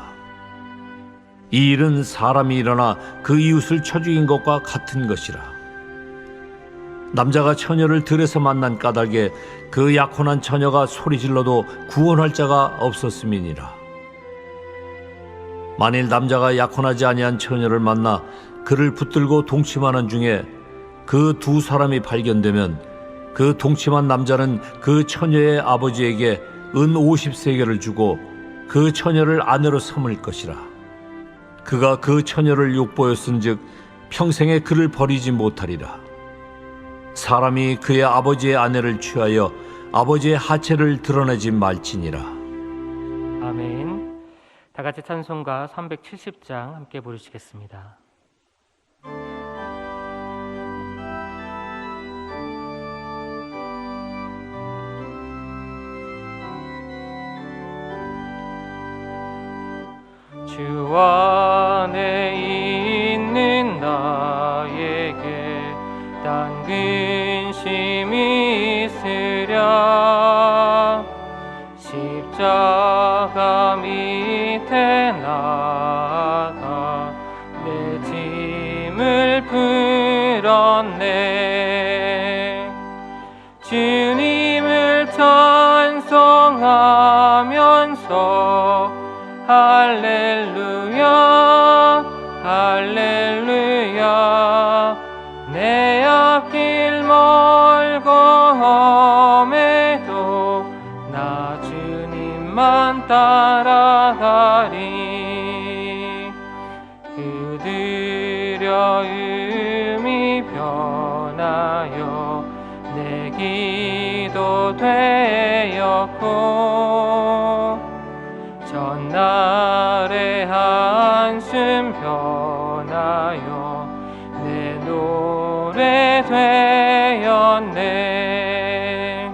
Speaker 5: 이 일은 사람이 일어나 그 이웃을 쳐 죽인 것과 같은 것이라. 남자가 처녀를 들에서 만난 까닭에 그 약혼한 처녀가 소리질러도 구원할 자가 없었음이니라. 만일 남자가 약혼하지 아니한 처녀를 만나 그를 붙들고 동침하는 중에 그 두 사람이 발견되면 그 동침한 남자는 그 처녀의 아버지에게 은 50세겔을 주고 그 처녀를 아내로 삼을 것이라. 그가 그 처녀를 욕보였은즉 평생에 그를 버리지 못하리라. 사람이 그의 아버지의 아내를 취하여 아버지의 하체를 드러내지 말지니라.
Speaker 1: 아멘. 다 같이 찬송가 370장 함께 부르시겠습니다. 주 안에 있는 나에게 딴 근심이 있으랴. 십자가 밑에 나가 내 짐을 풀었네. 주님을 찬송하면서 할렐루야 할렐루야. 내 앞길 멀고 험해도 나 주님만 따라가리. 그들여 음이 변하여 내 기도 되었고 전날의 한숨 변하여 내 노래 되었네.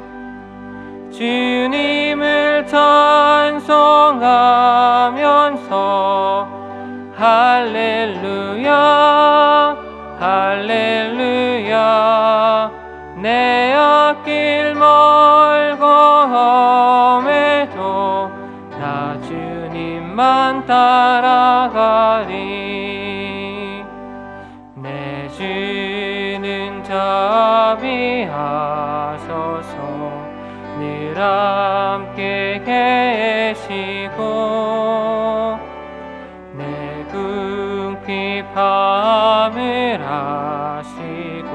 Speaker 1: 주님을 찬송하면서 할렐루야 할렐루야. 내 앞길 멀고 험해도 나 주님만 따라가리. 내 주는 자비하소서 늘 함께 계시고 내 궁핍함을 아시고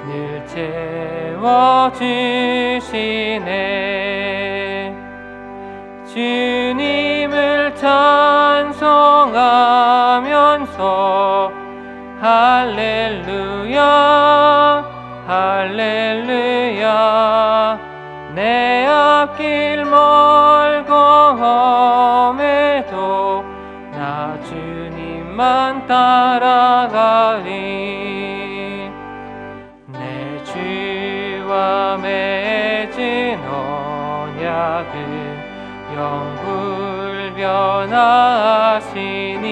Speaker 1: 늘 채워주시네. 주님을 찬송하면서 할렐루야 할렐루야. 내 앞길 멀고 험해도 나 주님만 따라가리. 내 주와 맺은 언약은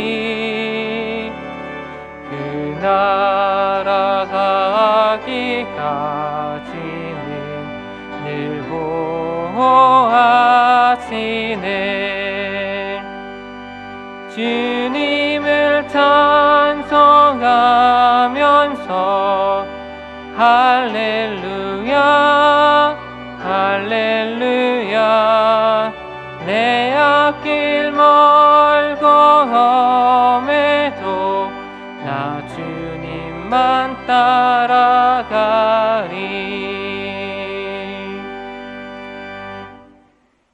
Speaker 1: 영불변하시니 그 나라 가기까지는 늘 보호하시네. 주님을 찬송하면서 할렐루야 할렐루야. 내 앞길 멀고 험해도 나 주님만 따라가리.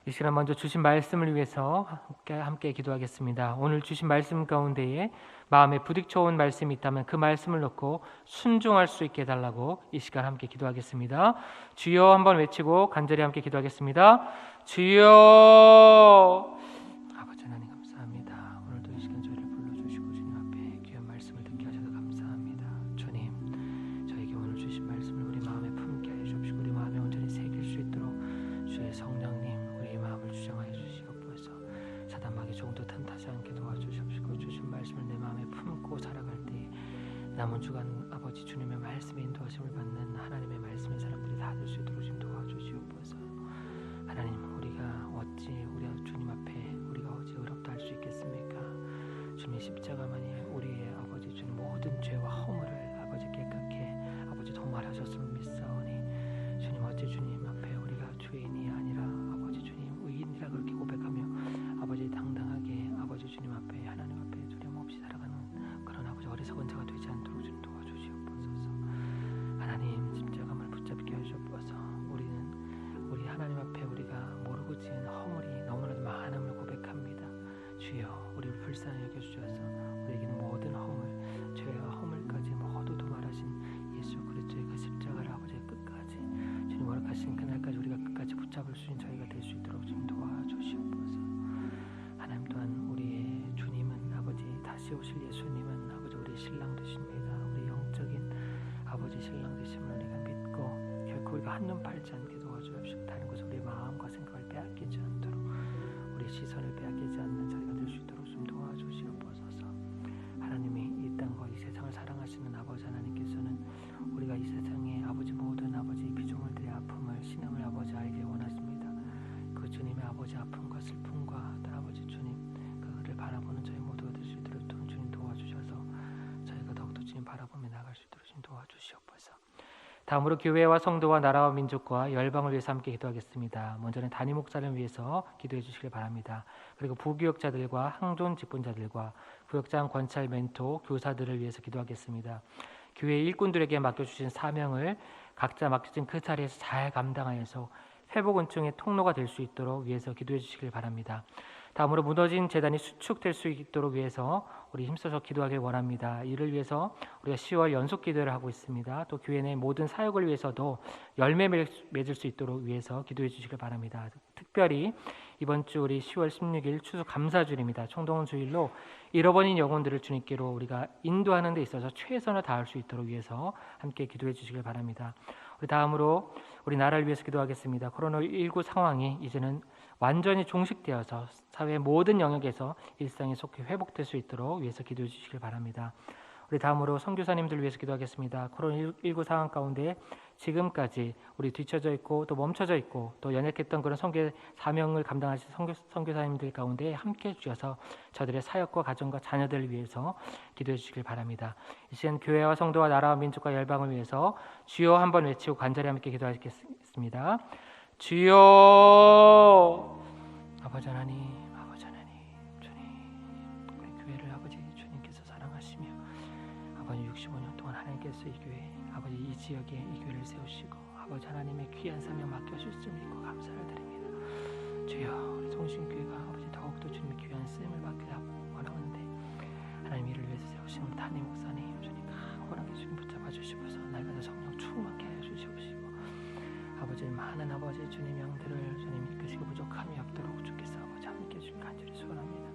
Speaker 1: 이 시간 먼저 주신 말씀을 위해서 함께 기도하겠습니다. 오늘 주신 말씀 가운데에 마음에 부딪혀온 말씀이 있다면 그 말씀을 놓고 순종할 수 있게 해달라고 이 시간 함께 기도하겠습니다. 주여 한번 외치고 간절히 함께 기도하겠습니다. 주여. 아버지 하나님 감사합니다. 오늘도 이 시간 저희를 불러주시고 주님 앞에 귀한 말씀을 듣게 하셔서 감사합니다. 주님, 저에게 오늘 주신 말씀을 우리 마음에 품게 하여 주시고 우리 마음에 온전히 새길 수 있도록 주의 성령님 우리의 마음을 주장하여 주시옵소서. 사단마귀 종도 틈타지 않게 도와주시옵시고 주신 말씀을 내 마음에 품고 살아갈 때 남은 주간 아버지 주님의 말씀에 인도하심을 받는 하나님의 말씀의 사람들이 다 될 수 있도록 좀 도와주시옵소서. 하나님, 우리가 어찌 우리 주님 앞에 우리가 어찌 의롭다 할 수 있겠습니까? 주님의 십자가만이 우리의 아버지 주님 모든 죄와 허물을 아버지 깨끗게 아버지 도말하셨음을 믿사오니 주님 어찌 주님 앞에 우리가 죄인이 아니라 아버지 주님 의인이라 그렇게 고백하며 아버지 당당하게 아버지 주님 앞에 하나님 앞에 두려움 없이 살아가는 그런 아버지 어리석은 자가 되지 않도록 좀 도와주시옵소서. 하나님 십자가를 붙잡게 하시옵소서. 우리는 우리 하나님 앞에 우리가 모르고 지은 허물이 너무나도 많음을 고백합니다. 한눈 팔지 않게 도와주옵시고 다른 곳에 우리의 마음과 생각을 빼앗기지 않도록 우리의 시선을 빼앗기지 않는 자리가 될 수 있도록 좀 도와주시옵소서. 하나님이 이 땅과 이 세상을 사랑하시는 아버지 하나님께서는 우리가 이 세상의 아버지 모든 아버지 피조물들의 아픔을 신앙을 아버지 알길 원하십니다. 그 주님의 아버지 아픔과 슬픔과 또 아버지 주님 그를 바라보는 저희 모두가 될 수 있도록 주님 도와주셔서 저희가 더욱더 주님 바라보며 나갈 수 있도록 주님 도와주시옵소서. 다음으로 교회와 성도와 나라와 민족과 열방을 위해서 함께 기도하겠습니다. 먼저는 단임 목사를 위해서 기도해 주시길 바랍니다. 그리고 부교역자들과 항존 직분자들과 구역장 권찰 멘토 교사들을 위해서 기도하겠습니다. 교회 일꾼들에게 맡겨주신 사명을 각자 맡겨진 그 자리에서 잘 감당하여서 회복 은총의 통로가 될 수 있도록 위해서 기도해 주시길 바랍니다. 다음으로 무너진 재단이 수축될 수 있도록 위해서 우리 힘써서 기도하길 원합니다. 이를 위해서 우리가 10월 연속 기도를 하고 있습니다. 또 교회 내 모든 사역을 위해서도 열매 맺을 수 있도록 위해서 기도해 주시길 바랍니다. 특별히 이번 주 우리 10월 16일 추수 감사주일입니다. 총동 주일로 잃어버린 영혼들을 주님께로 우리가 인도하는 데 있어서 최선을 다할 수 있도록 위해서 함께 기도해 주시길 바랍니다. 우리 다음으로 우리 나라를 위해서 기도하겠습니다. 코로나19 상황이 이제는 완전히 종식되어서 사회의 모든 영역에서 일상이 속히 회복될 수 있도록 위해서 기도해 주시길 바랍니다. 우리 다음으로 선교사님들 위해서 기도하겠습니다. 코로나19 상황 가운데 지금까지 우리 뒤처져 있고 또 멈춰져 있고 또 연약했던 그런 선교 사명을 감당하신 선교사님들 가운데 함께해 주셔서 저들의 사역과 가정과 자녀들을 위해서 기도해 주시길 바랍니다. 이 시간 교회와 성도와 나라와 민족과 열방을 위해서 주여 한번 외치고 간절히 함께 기도하겠습니다. 주여 아버지 하나님, 아버지 하나님, 주님 우리 교회를 아버지 주님께서 사랑하시며 아버지 65년 동안 하나님께서 이 교회 아버지 이 지역에 이 교회를 세우시고 아버지 하나님의 귀한 사명 맡겨주실 믿고 감사를 드립니다. 주여 우리 통신교회가 아버지 더욱더 주님의 귀한 쓰임을 받기를 원하는데 하나님 이를 위해서 세우신 우리 담임 목사님 주님 강건하게 주님 붙잡아 주시고서 날마다 성령 충만케 하여 주시옵시고 아버지 많은 아버지 주님 양들을 주님 이끄시고 부족함이 없도록 주께서 아버지 함께 주님 간절히 소원합니다.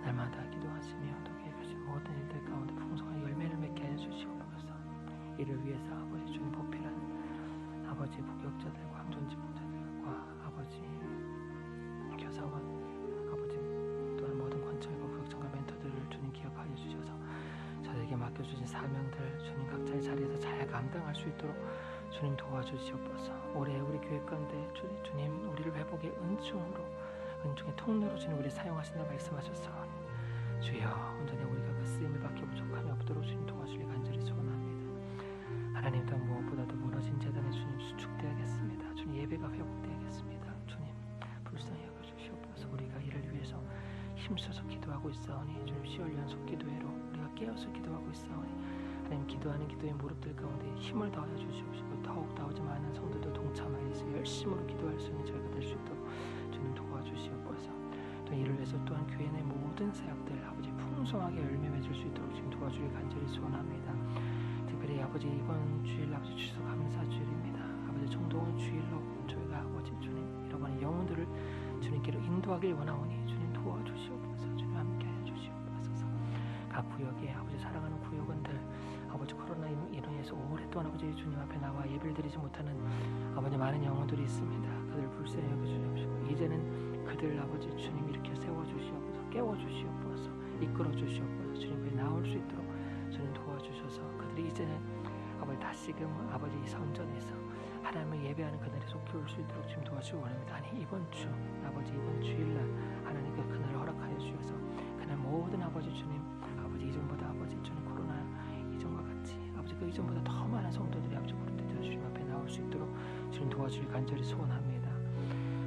Speaker 1: 날마다 기도하시며 또 계획하신 모든 일들 가운데 풍성한 열매를 맺게 하여 주시옵소서. 이를 위해서 아버지 주님 보필한 아버지 부교역자들과 항존직분자들과 아버지 교사원 아버지 또한 모든 관찰과 구역장과 멘토들을 주님 기억하여 주셔서 저에게 맡겨주신 사명들 주님 각자의 자리에서 잘 감당할 수 있도록 주님 도와주시옵소서. 올해 우리 교회 가운데 주님 우리를 회복의 은총의 통로로 주님 우리 사용하신다 말씀하셨사오니 주여 온전히 우리가 그 쓰임을 받기 부족함이 없도록 주님 도와주길 간절히 소원합니다. 하나님 또한 무엇보다도 무너진 재단에 주님 수축되어야겠습니다. 주님 예배가 회복되어야겠습니다. 주님 불쌍히 여겨주시옵소서. 우리가 이를 위해서 힘써서 기도하고 있사오니 주님 10월 연속 기도회로 우리가 깨어서 기도하고 있사오니 하나님 기도하는 기도의 무릎들 가운데 힘을 더하여 주시옵시고 더욱 나오지 많은 성도들 동참하여서 열심으로 기도할 수 있는 저희가 될 수 있도록 주님 도와주시옵소서. 또 이를 위해서 또한 교회 내 모든 사역들 아버지 풍성하게 열매 맺을 수 있도록 지금 도와주길 간절히 소원합니다. 특별히 아버지 이번 주일 아버지 추수 감사 주일입니다. 아버지 총동원 주일로 저희가 아버지 주님 잃어버린 영혼들을 주님께로 인도하길 원하오니 주님 도와주시옵소서. 주님 함께하여 주시옵소서. 각 구역에 아버지 사랑하는 구역원들 아버지 코로나 인해서 오랫동안 아버지 주님 앞에 나와 예배를 드리지 못하는 아버지 많은 영혼들이 있습니다. 그들 불쌍히 여겨주시옵시고 이제는 그들 아버지 주님 이렇게 세워주시옵소서. 깨워주시옵소서. 이끌어주시옵소서. 주님 앞에 나올 수 있도록 주님 도와주셔서 그들이 이제는 아버지 다시금 아버지 이 선전에서 하나님을 예배하는 그날에 속해 올 수 있도록 주님 도와주시기 원합니다. 아니 이번 주 아버지 이번 주일날 하나님께 그날을 허락하여 주셔서 그날 모든 아버지 주님 아버지 이전보다 아버지 주님 코로나 이전과 같이 아버지 그 이전보다 더 많은 성도들이 아버지 무릎 주님 앞에 나올 수 있도록 주님 도와주길 간절히 소원합니다.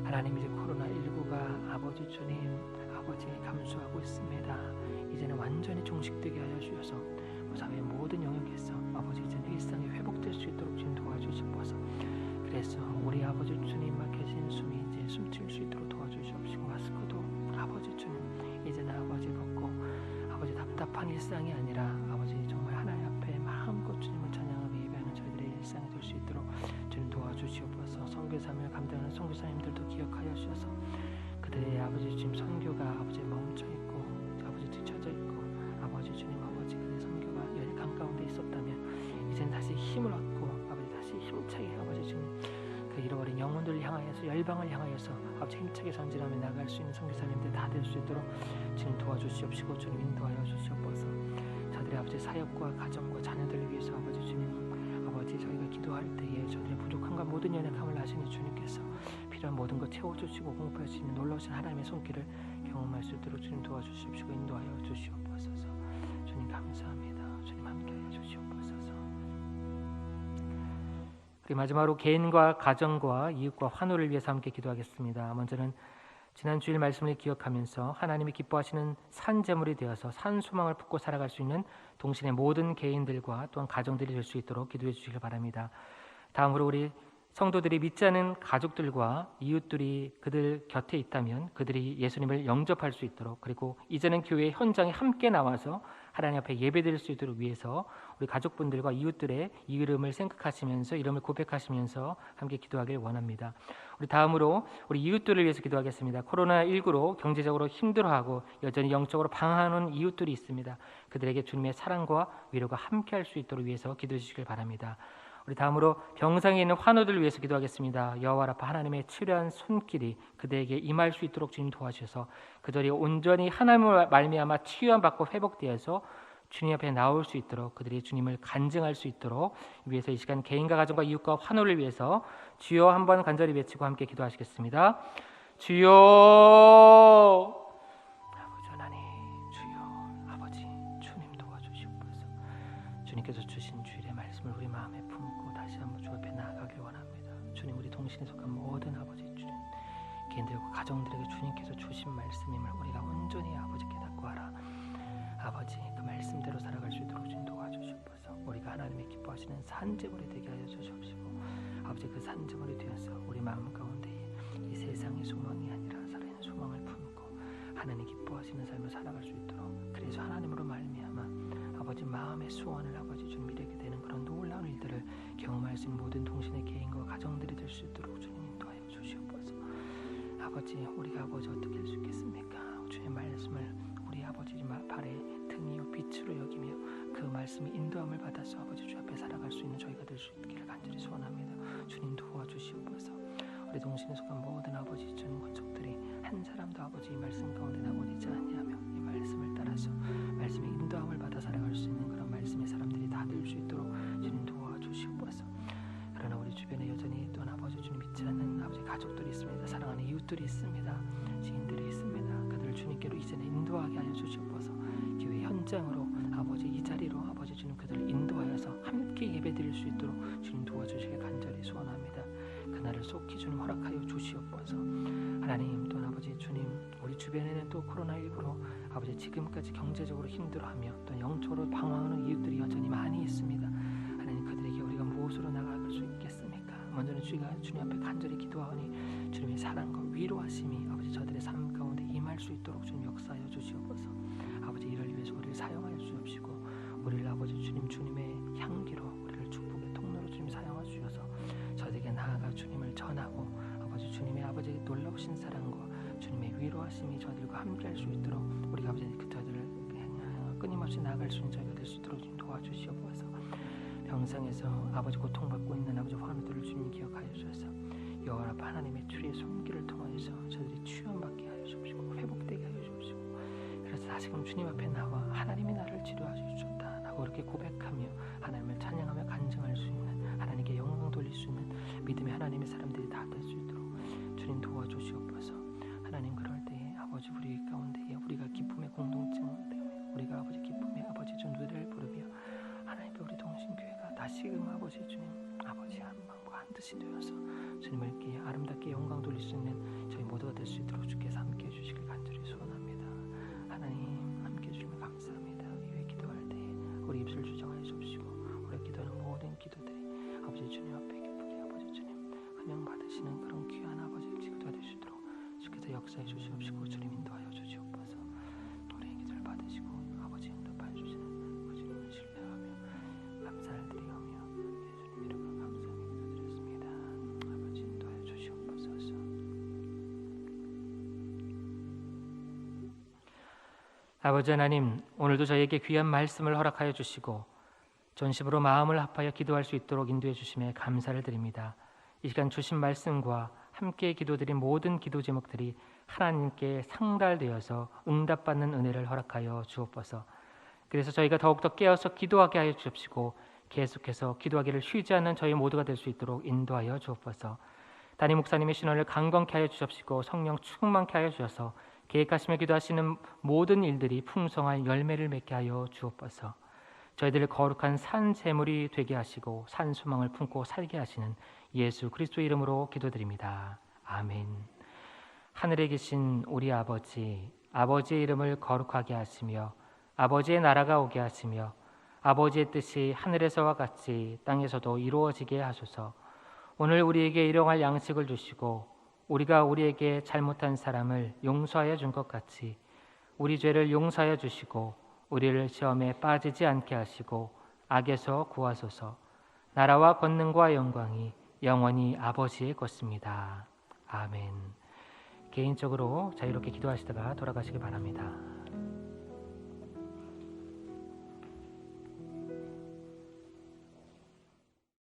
Speaker 1: 하나님 이제 코로나19가 아버지 주님 아버지 감수하고 있습니다. 이제는 완전히 종식되게 하여 주셔서 사회의 모든 영역에서 아버지 이제는 일상이 회복될 수 있도록 주님 도와주시옵소서. 그래서 우리 아버지 주님 맡기신 숨이 이제 숨쉴 수 있도록 도와주시옵시고 마스크도 아버지 주님 이제는 아버지 벗고 아버지 답답한 일상이 아니라 아버지 정말 하나님 앞에 마음껏 주님을 찬양하며 예배하는 저희들의 일상이 될 수 있도록 주님 도와주시옵소서. 선교사명을 감당하는 선교사님들도 기억하여 주셔서 그들의 아버지 주님 선교가 아버지 멈춰 있고 아버지 뒤쳐져 있고 아버지 주님 아버지 그들의 선교가 열강 가운데 있었다면 이제는 다시 힘을 얻고 아버지 다시 힘차게 아버지 주님 잃어버린 영혼들을 향하여서 열방을 향하여서 아버지 힘차게 전진하며 나갈 수 있는 선교사님들 다 될 수 있도록 주님 도와주시옵시고 주님 인도하여 주시옵소서. 저들의 아버지 사역과 가정과 자녀들을 위해서 아버지 주님 아버지 저희가 기도할 때에 저들의 부족함과 모든 연약함을 아시니 주님께서 필요한 모든 것 채워주시고 공급할 수 있는 놀라우신 하나님의 손길을 경험할 수 있도록 주님 도와주십시오. 인도하여 주시옵소서. 주님 감사합니다. 주님 함께하여 주시옵소서. 그리고 마지막으로 개인과 가정과 이웃과 환우를 위해서 함께 기도하겠습니다. 먼저는 지난 주일 말씀을 기억하면서 하나님이 기뻐하시는 산 제물이 되어서 산 소망을 품고 살아갈 수 있는 동신의 모든 개인들과 또한 가정들이 될 수 있도록 기도해 주시길 바랍니다. 다음으로 우리 성도들이 믿지 않은 가족들과 이웃들이 그들 곁에 있다면 그들이 예수님을 영접할 수 있도록, 그리고 이제는 교회 현장에 함께 나와서 하나님 앞에 예배드릴 수 있도록 위해서 우리 가족분들과 이웃들의 이름을 생각하시면서 이름을 고백하시면서 함께 기도하길 원합니다. 우리 다음으로 우리 이웃들을 위해서 기도하겠습니다. 코로나19로 경제적으로 힘들어하고 여전히 영적으로 방황하는 이웃들이 있습니다. 그들에게 주님의 사랑과 위로가 함께할 수 있도록 위해서 기도해 주시길 바랍니다. 우리 다음으로 병상에 있는 환우들을 위해서 기도하겠습니다. 여호와 라파 하나님의 치료한 손길이 그들에게 임할 수 있도록 주님 도와주셔서 그들이 온전히 하나님을 말미암아 치유받고 회복되어서 주님 앞에 나올 수 있도록, 그들이 주님을 간증할 수 있도록 위해서 이 시간 개인과 가정과 이웃과 환우를 위해서 주여 한번 간절히 외치고 함께 기도하시겠습니다. 주여 아버지 하나님, 주여 아버지 주님 도와주시옵소서. 주님께서 주신 주일의 말씀을 우리 마음에 품고 다시 한번 주 앞에 나아가길 원합니다. 주님, 우리 동신에 속한 모든 아버지 주님 개인들과 가정들에게 주님께서 주신 말씀임을 우리가 온전히 아버지 깨닫고 알아 아버지 그 말씀대로 살아갈 수 있도록 주님 도와주시옵소서. 우리가 하나님의 기뻐하시는 산제물이 되게 하여 주시옵시고 아버지 그 산제물이 되어서 우리 마음 가운데 이 세상의 소망이 아니라 살아있는 소망을 품고 하나님 기뻐하시는 삶을 살아갈 수 있도록, 그래서 하나님으로 말미암아 아버지 마음의 소원을 아버지 주님 이루게 되는 그런 놀라운 일들을 경험할 수 있는 모든 동신의 개인과 가정들이 될 수 있도록 주님 인도하여 주시옵소서. 아버지 우리가 아버지 어떻게 할 수 있겠습니까? 주의 말씀을 우리 아버지 발에 등이요 빛으로 여기며 그 말씀이 인도함을 받아서 아버지 주 앞에 살아갈 수 있는 저희가 될 수 있기를 간절히 소원합니다. 주님 도와주시옵소서. 우리 동신에 속한 모든 아버지 주님 권속들이 한 사람도 아버지 이 말씀 가운데 나고되지 않냐며 이 말씀을 따라서 말씀의 인도함을 받아 살아갈 수 있는 그런 말씀의 사람들이 다 될 수 있도록 주님 도와주시옵소서. 그러나 우리 주변에 여전히 또한 아버지 주님 믿지 않는 아버지 가족들이 있습니다. 사랑하는 이웃들이 있습니다. 지인들이 있습니다. 그들을 주님께로 이제는 인도하게 하여 주시옵소서. 교회 현장으로 아버지 이 자리로 아버지 주님 그들을 인도하여서 함께 예배드릴 수 있도록 주님 도와주시길 간절히 소원합니다. 그날을 속히 주님 허락하여 주시옵소서. 하나님 또한 아버지 주님 우리 주변에는 또 코로나19로 아버지 지금까지 경제적으로 힘들어하며 또 영적으로 방황하는 이웃들이 여전히 많이 있습니다. 하나님 그들에게 우리가 무엇으로 나아갈 수 있겠습니까? 먼저는 주가 주님 앞에 간절히 기도하오니 주님의 사랑과 위로하심이 아버지 저들의 삶 가운데 임할 수 있도록 주님 역사하여 주시옵소서. 아버지 이를 위해서 우리를 사용하여 주옵시고 우리를 아버지 주님의 향기로 우리를 축복의 통로로 주님 사용하여 주셔서 저들에게 나아가 주님을 전하고 아버지 주님의 아버지 놀라우신 사랑과 주님의 위로하심이 저들과 함께할 수 있도록 우리가 아버지 그 저들을 끊임없이 나아갈 수 있는 저희가 될 수 있도록 주님 도와주시옵소서. 병상에서 아버지 고통받고 있는 아버지 환우들을 주님 기억하여 주셔서 여호와 라파 하나님의 주의 손길을 통하여서 저들이 치유받게 하여 주시고 회복되게 하여 주시고 그래서 다시금 주님 앞에 나와 하나님이 나를 치료하여 주셨다 라고 그렇게 고백하며 하나님을 찬양하며 간증할 수 있는, 하나님께 영광 돌릴 수 있는 믿음의 하나님의 사람들이 다 될 수 있도록 주님 도와주시옵소서. 하나님 그럴 때에 아버지 우리 가운데에 우리가 기쁨의 공동체가 되며 우리가 아버지 기쁨의 아버지 주 노래를 부르며 하나님의 우리 동신교회가 다시금 아버지 주님 아버지 한 마음과 한 뜻이 되어서 주님을 이렇게 아름답게 영광 돌릴 수 있는 저희 모두가 될 수 있도록 주께서 함께해 주시길 간절히 소원합니다. 하나님 함께해 주시면 감사합니다. 이후에 기도할 때에 우리 입술 주정하여 주시고 우리가 기도하는 모든 기도들이 아버지 주님 앞에 기쁘게 아버지 주님 환영 받으시는 그런 귀한 아버지 기도가 될 수 있도록 주께서 역사해 주시옵시고 주님 인도하여 주시옵소서. 우리의 기도를 받으시고 아버지 응답하여 주시는 주님을 신뢰하며 감사를 드리오며 예수님 이름으로 감사하며 기도드렸습니다. 아버지 인도하여 주시옵소서. 아버지 하나님, 오늘도 저희에게 귀한 말씀을 허락하여 주시고 전심으로 마음을 합하여 기도할 수 있도록 인도해 주심에 감사를 드립니다. 이 시간 주신 말씀과 함께 기도드린 모든 기도 제목들이 하나님께 상달되어서 응답받는 은혜를 허락하여 주옵소서. 그래서 저희가 더욱더 깨어서 기도하게 하여 주옵시고 계속해서 기도하기를 쉬지 않는 저희 모두가 될 수 있도록 인도하여 주옵소서. 담임 목사님의 신원을 강건케 하여 주옵시고 성령 충만케 하여 주셔서 계획하시며 기도하시는 모든 일들이 풍성한 열매를 맺게 하여 주옵소서. 저희들을 거룩한 산 제물이 되게 하시고 산 소망을 품고 살게 하시는 예수 그리스도의 이름으로 기도드립니다. 아멘. 하늘에 계신 우리 아버지, 아버지의 이름을 거룩하게 하시며 아버지의 나라가 오게 하시며 아버지의 뜻이 하늘에서와 같이 땅에서도 이루어지게 하소서. 오늘 우리에게 일용할 양식을 주시고 우리가 우리에게 잘못한 사람을 용서하여 준 것 같이 우리 죄를 용서하여 주시고 우리를 시험에 빠지지 않게 하시고 악에서 구하소서. 나라와 권능과 영광이 영원히 아버지의 것입니다. 아멘. 개인적으로 자유롭게 기도하시다가 돌아가시기 바랍니다.